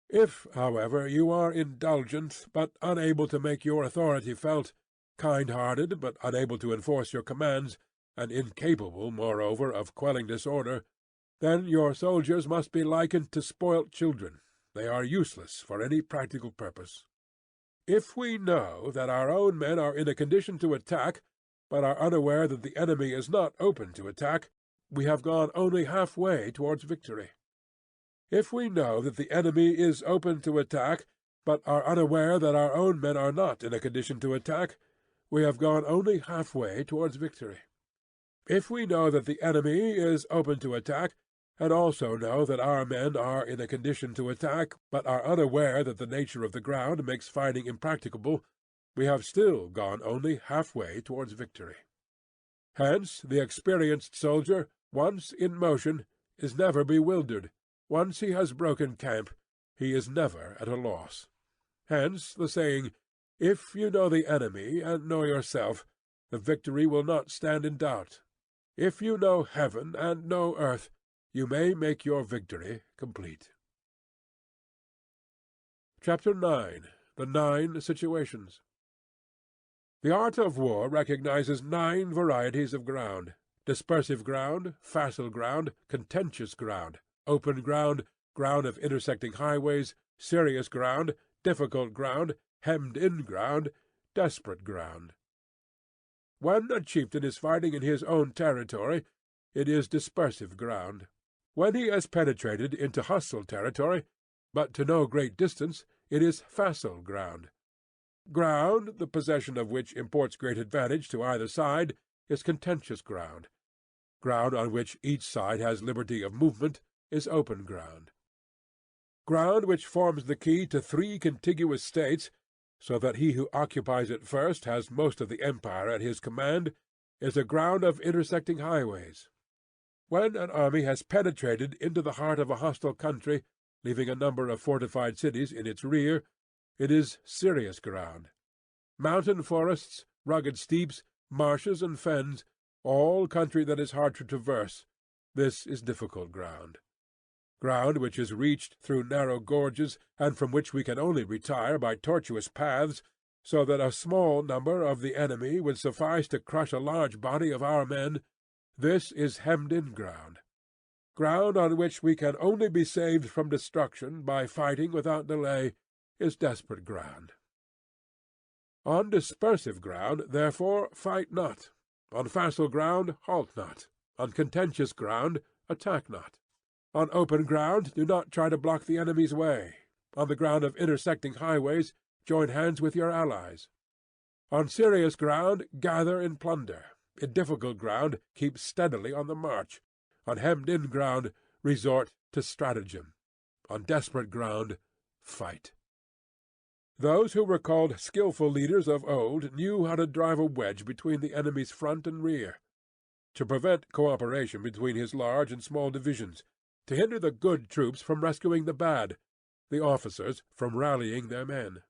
If, however, you are indulgent, but unable to make your authority felt, kind-hearted, but unable to enforce your commands, and incapable, moreover, of quelling disorder, then your soldiers must be likened to spoilt children. They are useless for any practical purpose. If we know that our own men are in a condition to attack, but are unaware that the enemy is not open to attack, we have gone only half-way towards victory. If we know that the enemy is open to attack, but are unaware that our own men are not in a condition to attack, we have gone only half-way towards victory. If we know that the enemy is open to attack, and also know that our men are in a condition to attack, but are unaware that the nature of the ground makes fighting impracticable, we have still gone only half-way towards victory. Hence the experienced soldier, once in motion, is never bewildered. Once he has broken camp, he is never at a loss. Hence the saying, "If you know the enemy and know yourself, the victory will not stand in doubt. If you know heaven and know earth, you may make your victory complete." Chapter 9. The 9 Situations. The art of war recognizes 9 varieties of ground: dispersive ground, facile ground, contentious ground, open ground, ground of intersecting highways, serious ground, difficult ground, hemmed-in ground, desperate ground. When a chieftain is fighting in his own territory, it is dispersive ground. When he has penetrated into hostile territory, but to no great distance, it is facile ground. Ground, the possession of which imports great advantage to either side, is contentious ground. Ground on which each side has liberty of movement is open ground. Ground which forms the key to 3 contiguous states, so that he who occupies it first has most of the empire at his command, is a ground of intersecting highways. When an army has penetrated into the heart of a hostile country, leaving a number of fortified cities in its rear, it is serious ground. Mountain forests, rugged steeps, marshes and fens, all country that is hard to traverse, this is difficult ground. Ground which is reached through narrow gorges, and from which we can only retire by tortuous paths, so that a small number of the enemy would suffice to crush a large body of our men, this is hemmed-in ground. Ground on which we can only be saved from destruction by fighting without delay is desperate ground. On dispersive ground, therefore, fight not. On facile ground, halt not. On contentious ground, attack not. On open ground, do not try to block the enemy's way. On the ground of intersecting highways, join hands with your allies. On serious ground, gather in plunder. In difficult ground, keep steadily on the march. On hemmed-in ground, resort to stratagem. On desperate ground, fight. Those who were called skilful leaders of old knew how to drive a wedge between the enemy's front and rear, to prevent cooperation between his large and small divisions, to hinder the good troops from rescuing the bad, the officers from rallying their men.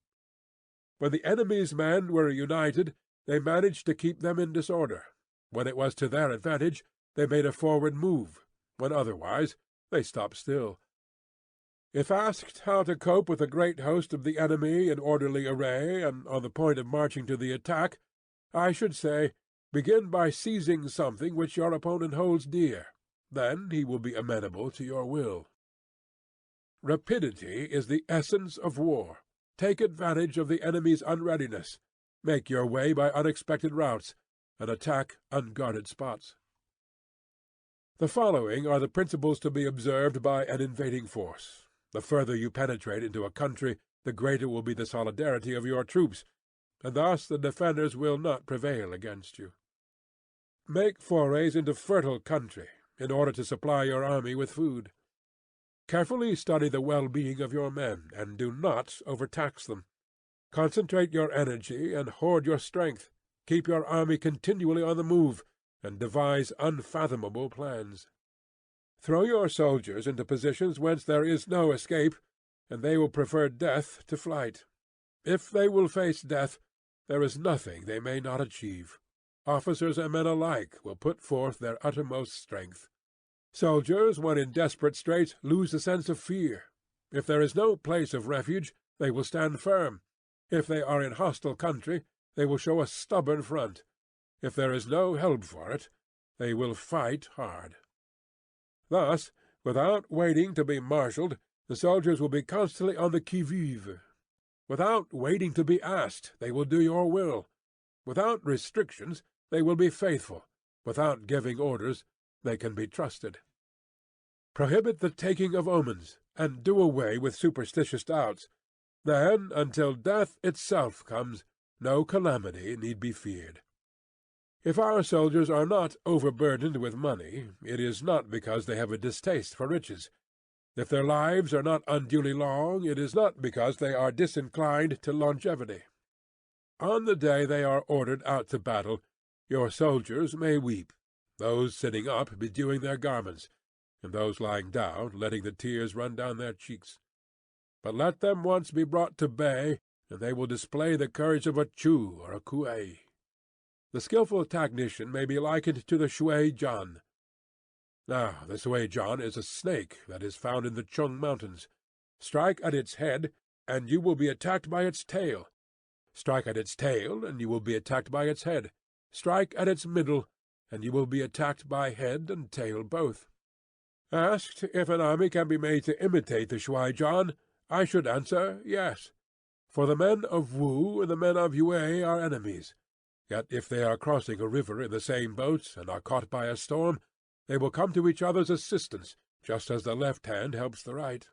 When the enemy's men were united, they managed to keep them in disorder. When it was to their advantage, they made a forward move. When otherwise, they stopped still. If asked how to cope with a great host of the enemy in orderly array and on the point of marching to the attack, I should say, begin by seizing something which your opponent holds dear. Then he will be amenable to your will. Rapidity is the essence of war. Take advantage of the enemy's unreadiness. Make your way by unexpected routes, and attack unguarded spots. The following are the principles to be observed by an invading force. The further you penetrate into a country, the greater will be the solidarity of your troops, and thus the defenders will not prevail against you. Make forays into fertile country, in order to supply your army with food. Carefully study the well-being of your men, and do not overtax them. Concentrate your energy, and hoard your strength. Keep your army continually on the move, and devise unfathomable plans. Throw your soldiers into positions whence there is no escape, and they will prefer death to flight. If they will face death, there is nothing they may not achieve. Officers and men alike will put forth their uttermost strength. Soldiers, when in desperate straits, lose the sense of fear. If there is no place of refuge, they will stand firm. If they are in hostile country, they will show a stubborn front. If there is no help for it, they will fight hard. Thus, without waiting to be marshalled, the soldiers will be constantly on the qui-vive. Without waiting to be asked, they will do your will. Without restrictions, they will be faithful. Without giving orders, they can be trusted. Prohibit the taking of omens, and do away with superstitious doubts. Then, until death itself comes, no calamity need be feared. If our soldiers are not overburdened with money, it is not because they have a distaste for riches. If their lives are not unduly long, it is not because they are disinclined to longevity. On the day they are ordered out to battle, your soldiers may weep, those sitting up bedewing their garments, and those lying down letting the tears run down their cheeks. But let them once be brought to bay, and they will display the courage of a Chu or a Kuei. The skilful technician may be likened to the Shui Jan. Now, the Shui Jan is a snake that is found in the Chung Mountains. Strike at its head, and you will be attacked by its tail. Strike at its tail, and you will be attacked by its head. Strike at its middle, and you will be attacked by head and tail both. Asked if an army can be made to imitate the Shui Jan, I should answer yes. For the men of Wu and the men of Yue are enemies. Yet if they are crossing a river in the same boat, and are caught by a storm, they will come to each other's assistance, just as the left hand helps the right.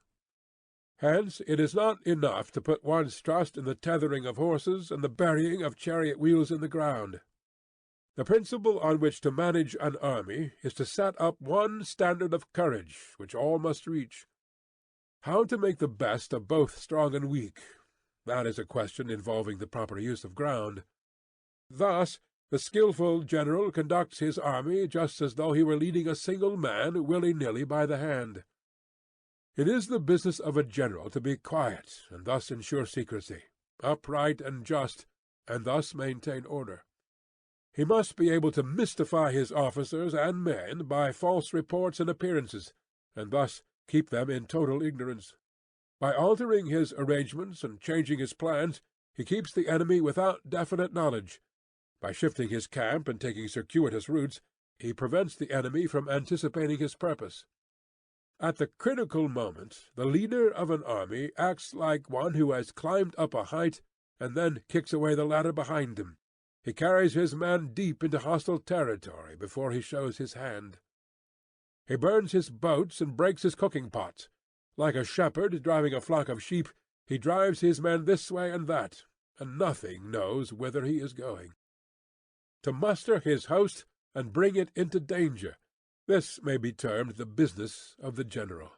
Hence it is not enough to put one's trust in the tethering of horses and the burying of chariot wheels in the ground. The principle on which to manage an army is to set up one standard of courage which all must reach. How to make the best of both strong and weak, that is a question involving the proper use of ground. Thus the skilful general conducts his army just as though he were leading a single man willy-nilly by the hand. It is the business of a general to be quiet, and thus ensure secrecy, upright and just, and thus maintain order. He must be able to mystify his officers and men by false reports and appearances, and thus keep them in total ignorance. By altering his arrangements and changing his plans, he keeps the enemy without definite knowledge. By shifting his camp and taking circuitous routes, he prevents the enemy from anticipating his purpose. At the critical moment, the leader of an army acts like one who has climbed up a height and then kicks away the ladder behind him. He carries his men deep into hostile territory before he shows his hand. He burns his boats and breaks his cooking pots. Like a shepherd driving a flock of sheep, he drives his men this way and that, and nothing knows whither he is going. To muster his host and bring it into danger, this may be termed the business of the general.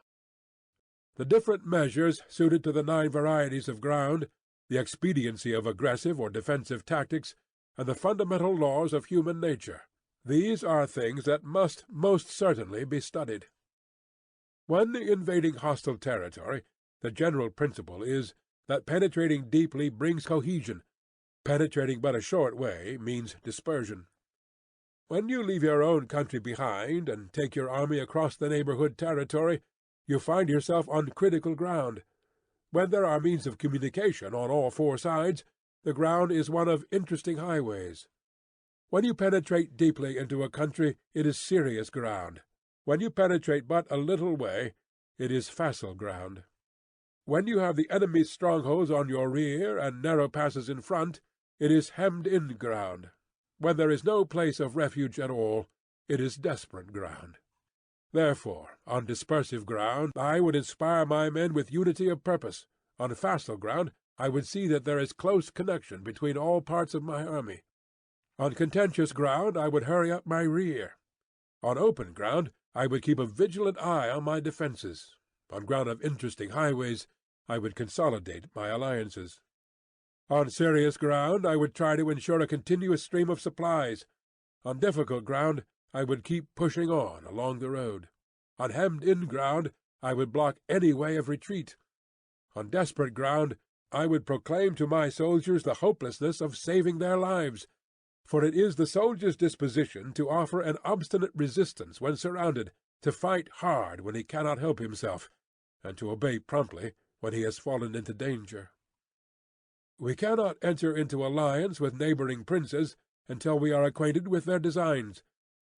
The different measures suited to the 9 varieties of ground, the expediency of aggressive or defensive tactics, and the fundamental laws of human nature, these are things that must most certainly be studied. When invading hostile territory, the general principle is that penetrating deeply brings cohesion. Penetrating but a short way means dispersion. When you leave your own country behind and take your army across the neighborhood territory, you find yourself on critical ground. When there are means of communication on all 4 sides, the ground is one of interesting highways. When you penetrate deeply into a country, it is serious ground. When you penetrate but a little way, it is facile ground. When you have the enemy's strongholds on your rear and narrow passes in front, it is hemmed-in ground. When there is no place of refuge at all, it is desperate ground. Therefore, on dispersive ground I would inspire my men with unity of purpose. On facile ground I would see that there is close connection between all parts of my army. On contentious ground I would hurry up my rear. On open ground I would keep a vigilant eye on my defences. On ground of interesting highways I would consolidate my alliances. On serious ground I would try to ensure a continuous stream of supplies. On difficult ground I would keep pushing on along the road. On hemmed-in ground I would block any way of retreat. On desperate ground I would proclaim to my soldiers the hopelessness of saving their lives, for it is the soldier's disposition to offer an obstinate resistance when surrounded, to fight hard when he cannot help himself, and to obey promptly when he has fallen into danger. We cannot enter into alliance with neighboring princes until we are acquainted with their designs.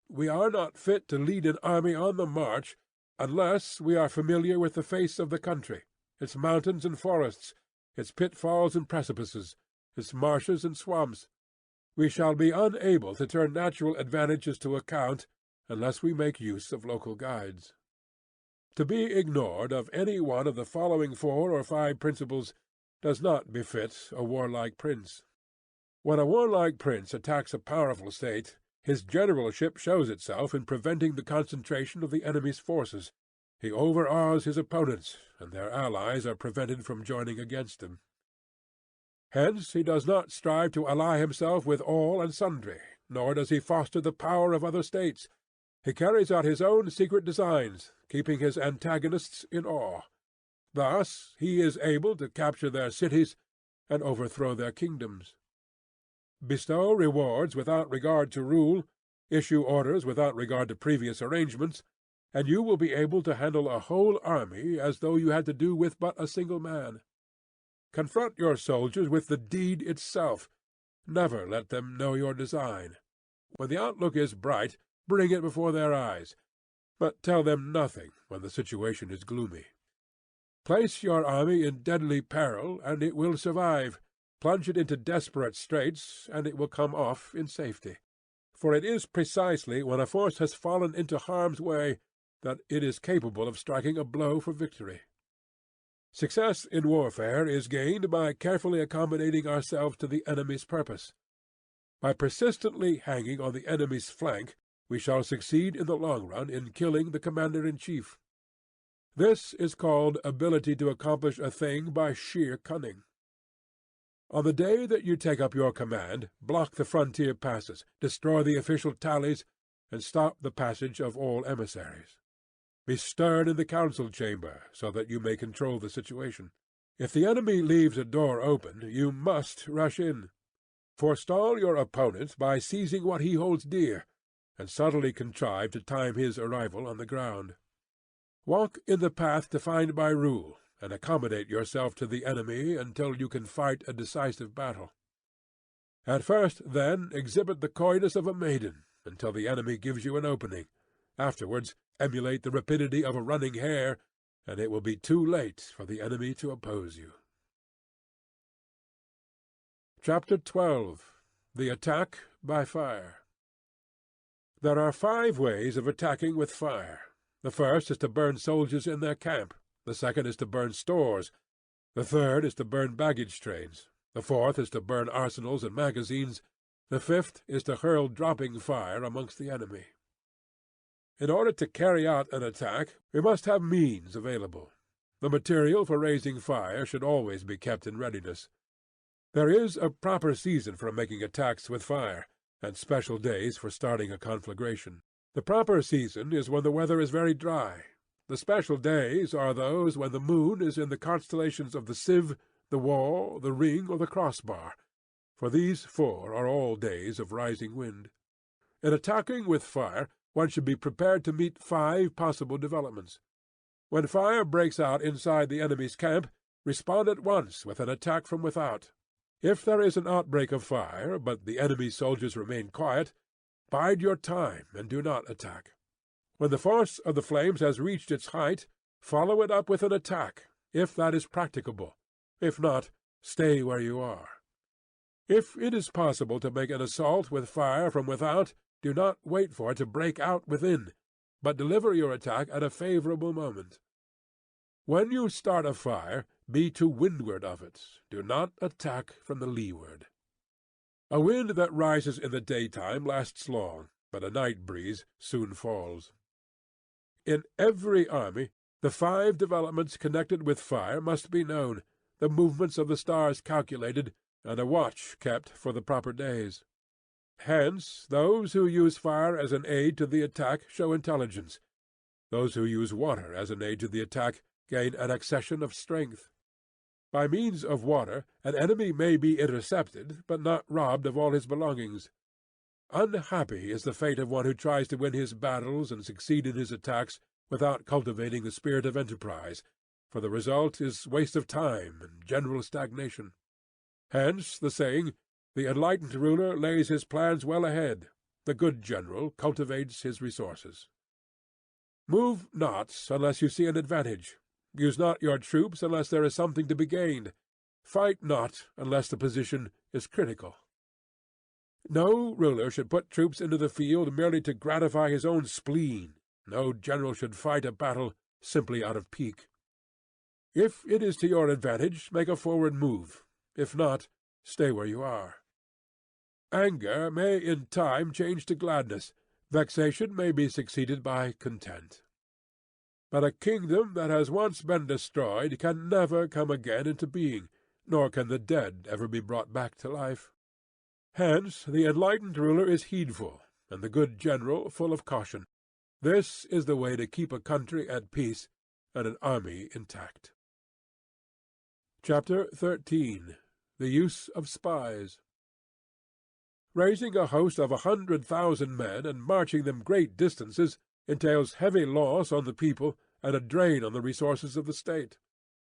We are not fit to lead an army on the march unless we are familiar with the face of the country, its mountains and forests, its pitfalls and precipices, its marshes and swamps. We shall be unable to turn natural advantages to account unless we make use of local guides. To be ignored of any one of the following 4 or 5 principles does not befit a warlike prince. When a warlike prince attacks a powerful state, his generalship shows itself in preventing the concentration of the enemy's forces. He overawes his opponents, and their allies are prevented from joining against him. Hence he does not strive to ally himself with all and sundry, nor does he foster the power of other states. He carries out his own secret designs, keeping his antagonists in awe. Thus he is able to capture their cities and overthrow their kingdoms. Bestow rewards without regard to rule, issue orders without regard to previous arrangements, and you will be able to handle a whole army as though you had to do with but a single man. Confront your soldiers with the deed itself. Never let them know your design. When the outlook is bright, bring it before their eyes, but tell them nothing when the situation is gloomy. Place your army in deadly peril, and it will survive. Plunge it into desperate straits, and it will come off in safety. For it is precisely when a force has fallen into harm's way that it is capable of striking a blow for victory. Success in warfare is gained by carefully accommodating ourselves to the enemy's purpose. By persistently hanging on the enemy's flank, we shall succeed in the long run in killing the commander-in-chief. This is called ability to accomplish a thing by sheer cunning. On the day that you take up your command, block the frontier passes, destroy the official tallies, and stop the passage of all emissaries. Be stern in the council-chamber, so that you may control the situation. If the enemy leaves a door open, you must rush in. Forestall your opponent by seizing what he holds dear, and subtly contrive to time his arrival on the ground. Walk in the path defined by rule, and accommodate yourself to the enemy until you can fight a decisive battle. At first, then, exhibit the coyness of a maiden, until the enemy gives you an opening. Afterwards, emulate the rapidity of a running hare, and it will be too late for the enemy to oppose you. Chapter 12. The Attack by Fire. There are 5 ways of attacking with fire. The first is to burn soldiers in their camp. The second is to burn stores. The third is to burn baggage trains. The fourth is to burn arsenals and magazines. The fifth is to hurl dropping fire amongst the enemy. In order to carry out an attack, we must have means available. The material for raising fire should always be kept in readiness. There is a proper season for making attacks with fire, and special days for starting a conflagration. The proper season is when the weather is very dry. The special days are those when the moon is in the constellations of the sieve, the wall, the ring, or the crossbar, for these 4 are all days of rising wind. In attacking with fire, one should be prepared to meet 5 possible developments. When fire breaks out inside the enemy's camp, respond at once with an attack from without. If there is an outbreak of fire, but the enemy's soldiers remain quiet, bide your time and do not attack. When the force of the flames has reached its height, follow it up with an attack, if that is practicable. If not, stay where you are. If it is possible to make an assault with fire from without, do not wait for it to break out within, but deliver your attack at a favorable moment. When you start a fire, be to windward of it. Do not attack from the leeward. A wind that rises in the daytime lasts long, but a night breeze soon falls. In every army, the 5 developments connected with fire must be known, the movements of the stars calculated, and a watch kept for the proper days. Hence, those who use fire as an aid to the attack show intelligence. Those who use water as an aid to the attack gain an accession of strength. By means of water, an enemy may be intercepted, but not robbed of all his belongings. Unhappy is the fate of one who tries to win his battles and succeed in his attacks without cultivating the spirit of enterprise, for the result is waste of time and general stagnation. Hence the saying, "The enlightened ruler lays his plans well ahead. The good general cultivates his resources." Move not unless you see an advantage. Use not your troops unless there is something to be gained. Fight not unless the position is critical. No ruler should put troops into the field merely to gratify his own spleen. No general should fight a battle simply out of pique. If it is to your advantage, make a forward move. If not, stay where you are. Anger may in time change to gladness. Vexation may be succeeded by content. But a kingdom that has once been destroyed can never come again into being, nor can the dead ever be brought back to life. Hence the enlightened ruler is heedful, and the good general full of caution. This is the way to keep a country at peace and an army intact. Chapter 13. The Use of Spies. Raising a host of 100,000 men and marching them great distances entails heavy loss on the people and a drain on the resources of the state.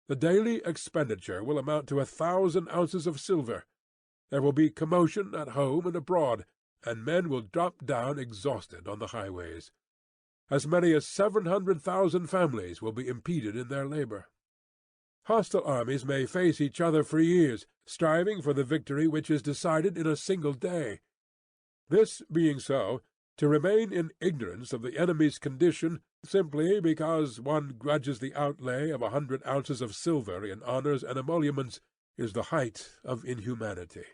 The daily expenditure will amount to 1,000 ounces of silver. There will be commotion at home and abroad, and men will drop down exhausted on the highways. As many as 700,000 families will be impeded in their labor. Hostile armies may face each other for years, striving for the victory which is decided in a single day. This being so, to remain in ignorance of the enemy's condition, simply because one grudges the outlay of 100 ounces of silver in honors and emoluments, is the height of inhumanity.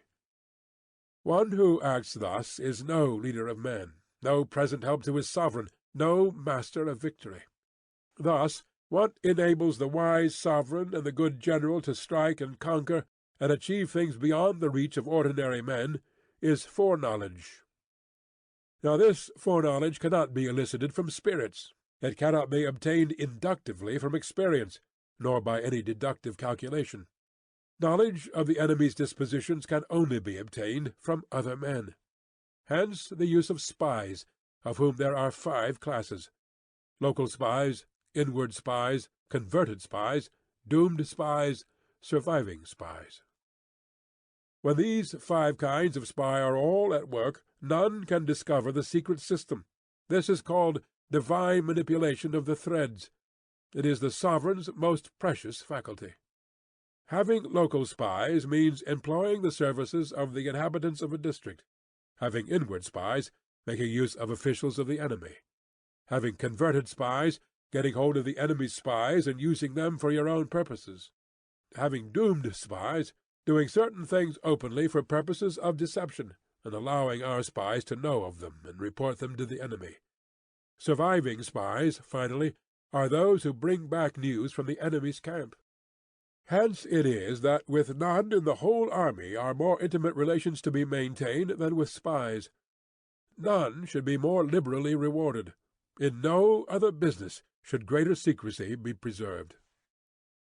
One who acts thus is no leader of men, no present help to his sovereign, no master of victory. Thus, what enables the wise sovereign and the good general to strike and conquer, and achieve things beyond the reach of ordinary men, is foreknowledge. Now this foreknowledge cannot be elicited from spirits. It cannot be obtained inductively from experience, nor by any deductive calculation. Knowledge of the enemy's dispositions can only be obtained from other men. Hence the use of spies, of whom there are 5 classes: local spies, inward spies, converted spies, doomed spies, surviving spies. When these 5 kinds of spy are all at work, none can discover the secret system. This is called divine manipulation of the threads. It is the sovereign's most precious faculty. Having local spies means employing the services of the inhabitants of a district. Having inward spies, making use of officials of the enemy. Having converted spies, getting hold of the enemy's spies and using them for your own purposes. Having doomed spies, doing certain things openly for purposes of deception, and allowing our spies to know of them and report them to the enemy. Surviving spies, finally, are those who bring back news from the enemy's camp. Hence it is that with none in the whole army are more intimate relations to be maintained than with spies. None should be more liberally rewarded. In no other business should greater secrecy be preserved.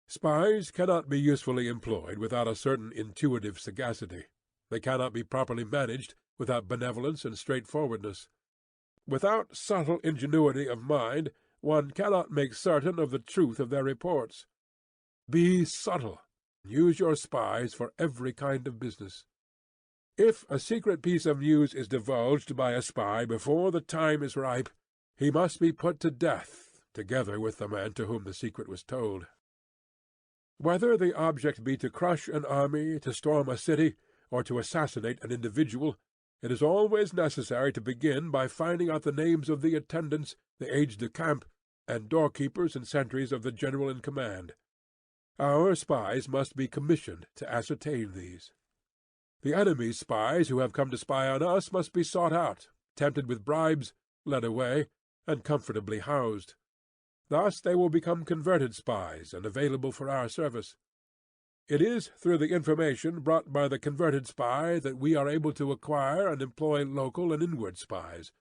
Spies cannot be usefully employed without a certain intuitive sagacity. They cannot be properly managed without benevolence and straightforwardness. Without subtle ingenuity of mind, one cannot make certain of the truth of their reports. Be subtle. Use your spies for every kind of business. If a secret piece of news is divulged by a spy before the time is ripe, he must be put to death, together with the man to whom the secret was told. Whether the object be to crush an army, to storm a city, or to assassinate an individual, it is always necessary to begin by finding out the names of the attendants, the aides-de-camp, and doorkeepers and sentries of the general in command. Our spies must be commissioned to ascertain these. The enemy's spies who have come to spy on us must be sought out, tempted with bribes, led away, and comfortably housed. Thus they will become converted spies and available for our service. It is through the information brought by the converted spy that we are able to acquire and employ local and inward spies.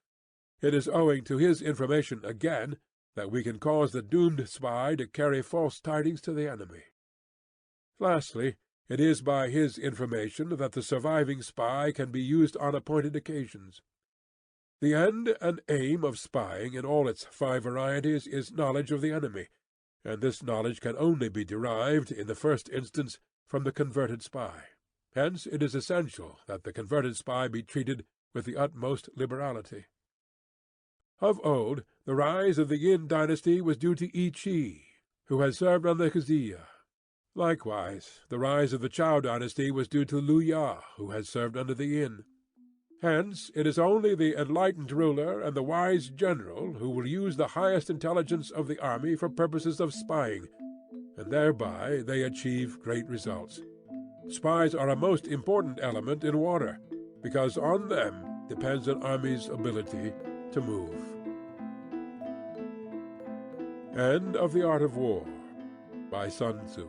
It is owing to his information again that we can cause the doomed spy to carry false tidings to the enemy. Lastly, it is by his information that the surviving spy can be used on appointed occasions. The end and aim of spying in all its 5 varieties is knowledge of the enemy, and this knowledge can only be derived, in the first instance, from the converted spy. Hence it is essential that the converted spy be treated with the utmost liberality. Of old, the rise of the Yin dynasty was due to I Chi, who had served under Xia. Likewise, the rise of the Chou dynasty was due to Lu Ya, who had served under the Yin. Hence it is only the enlightened ruler and the wise general who will use the highest intelligence of the army for purposes of spying, and thereby they achieve great results. Spies are a most important element in war, because on them depends an army's ability to move. End of The Art of War by Sun Tzu.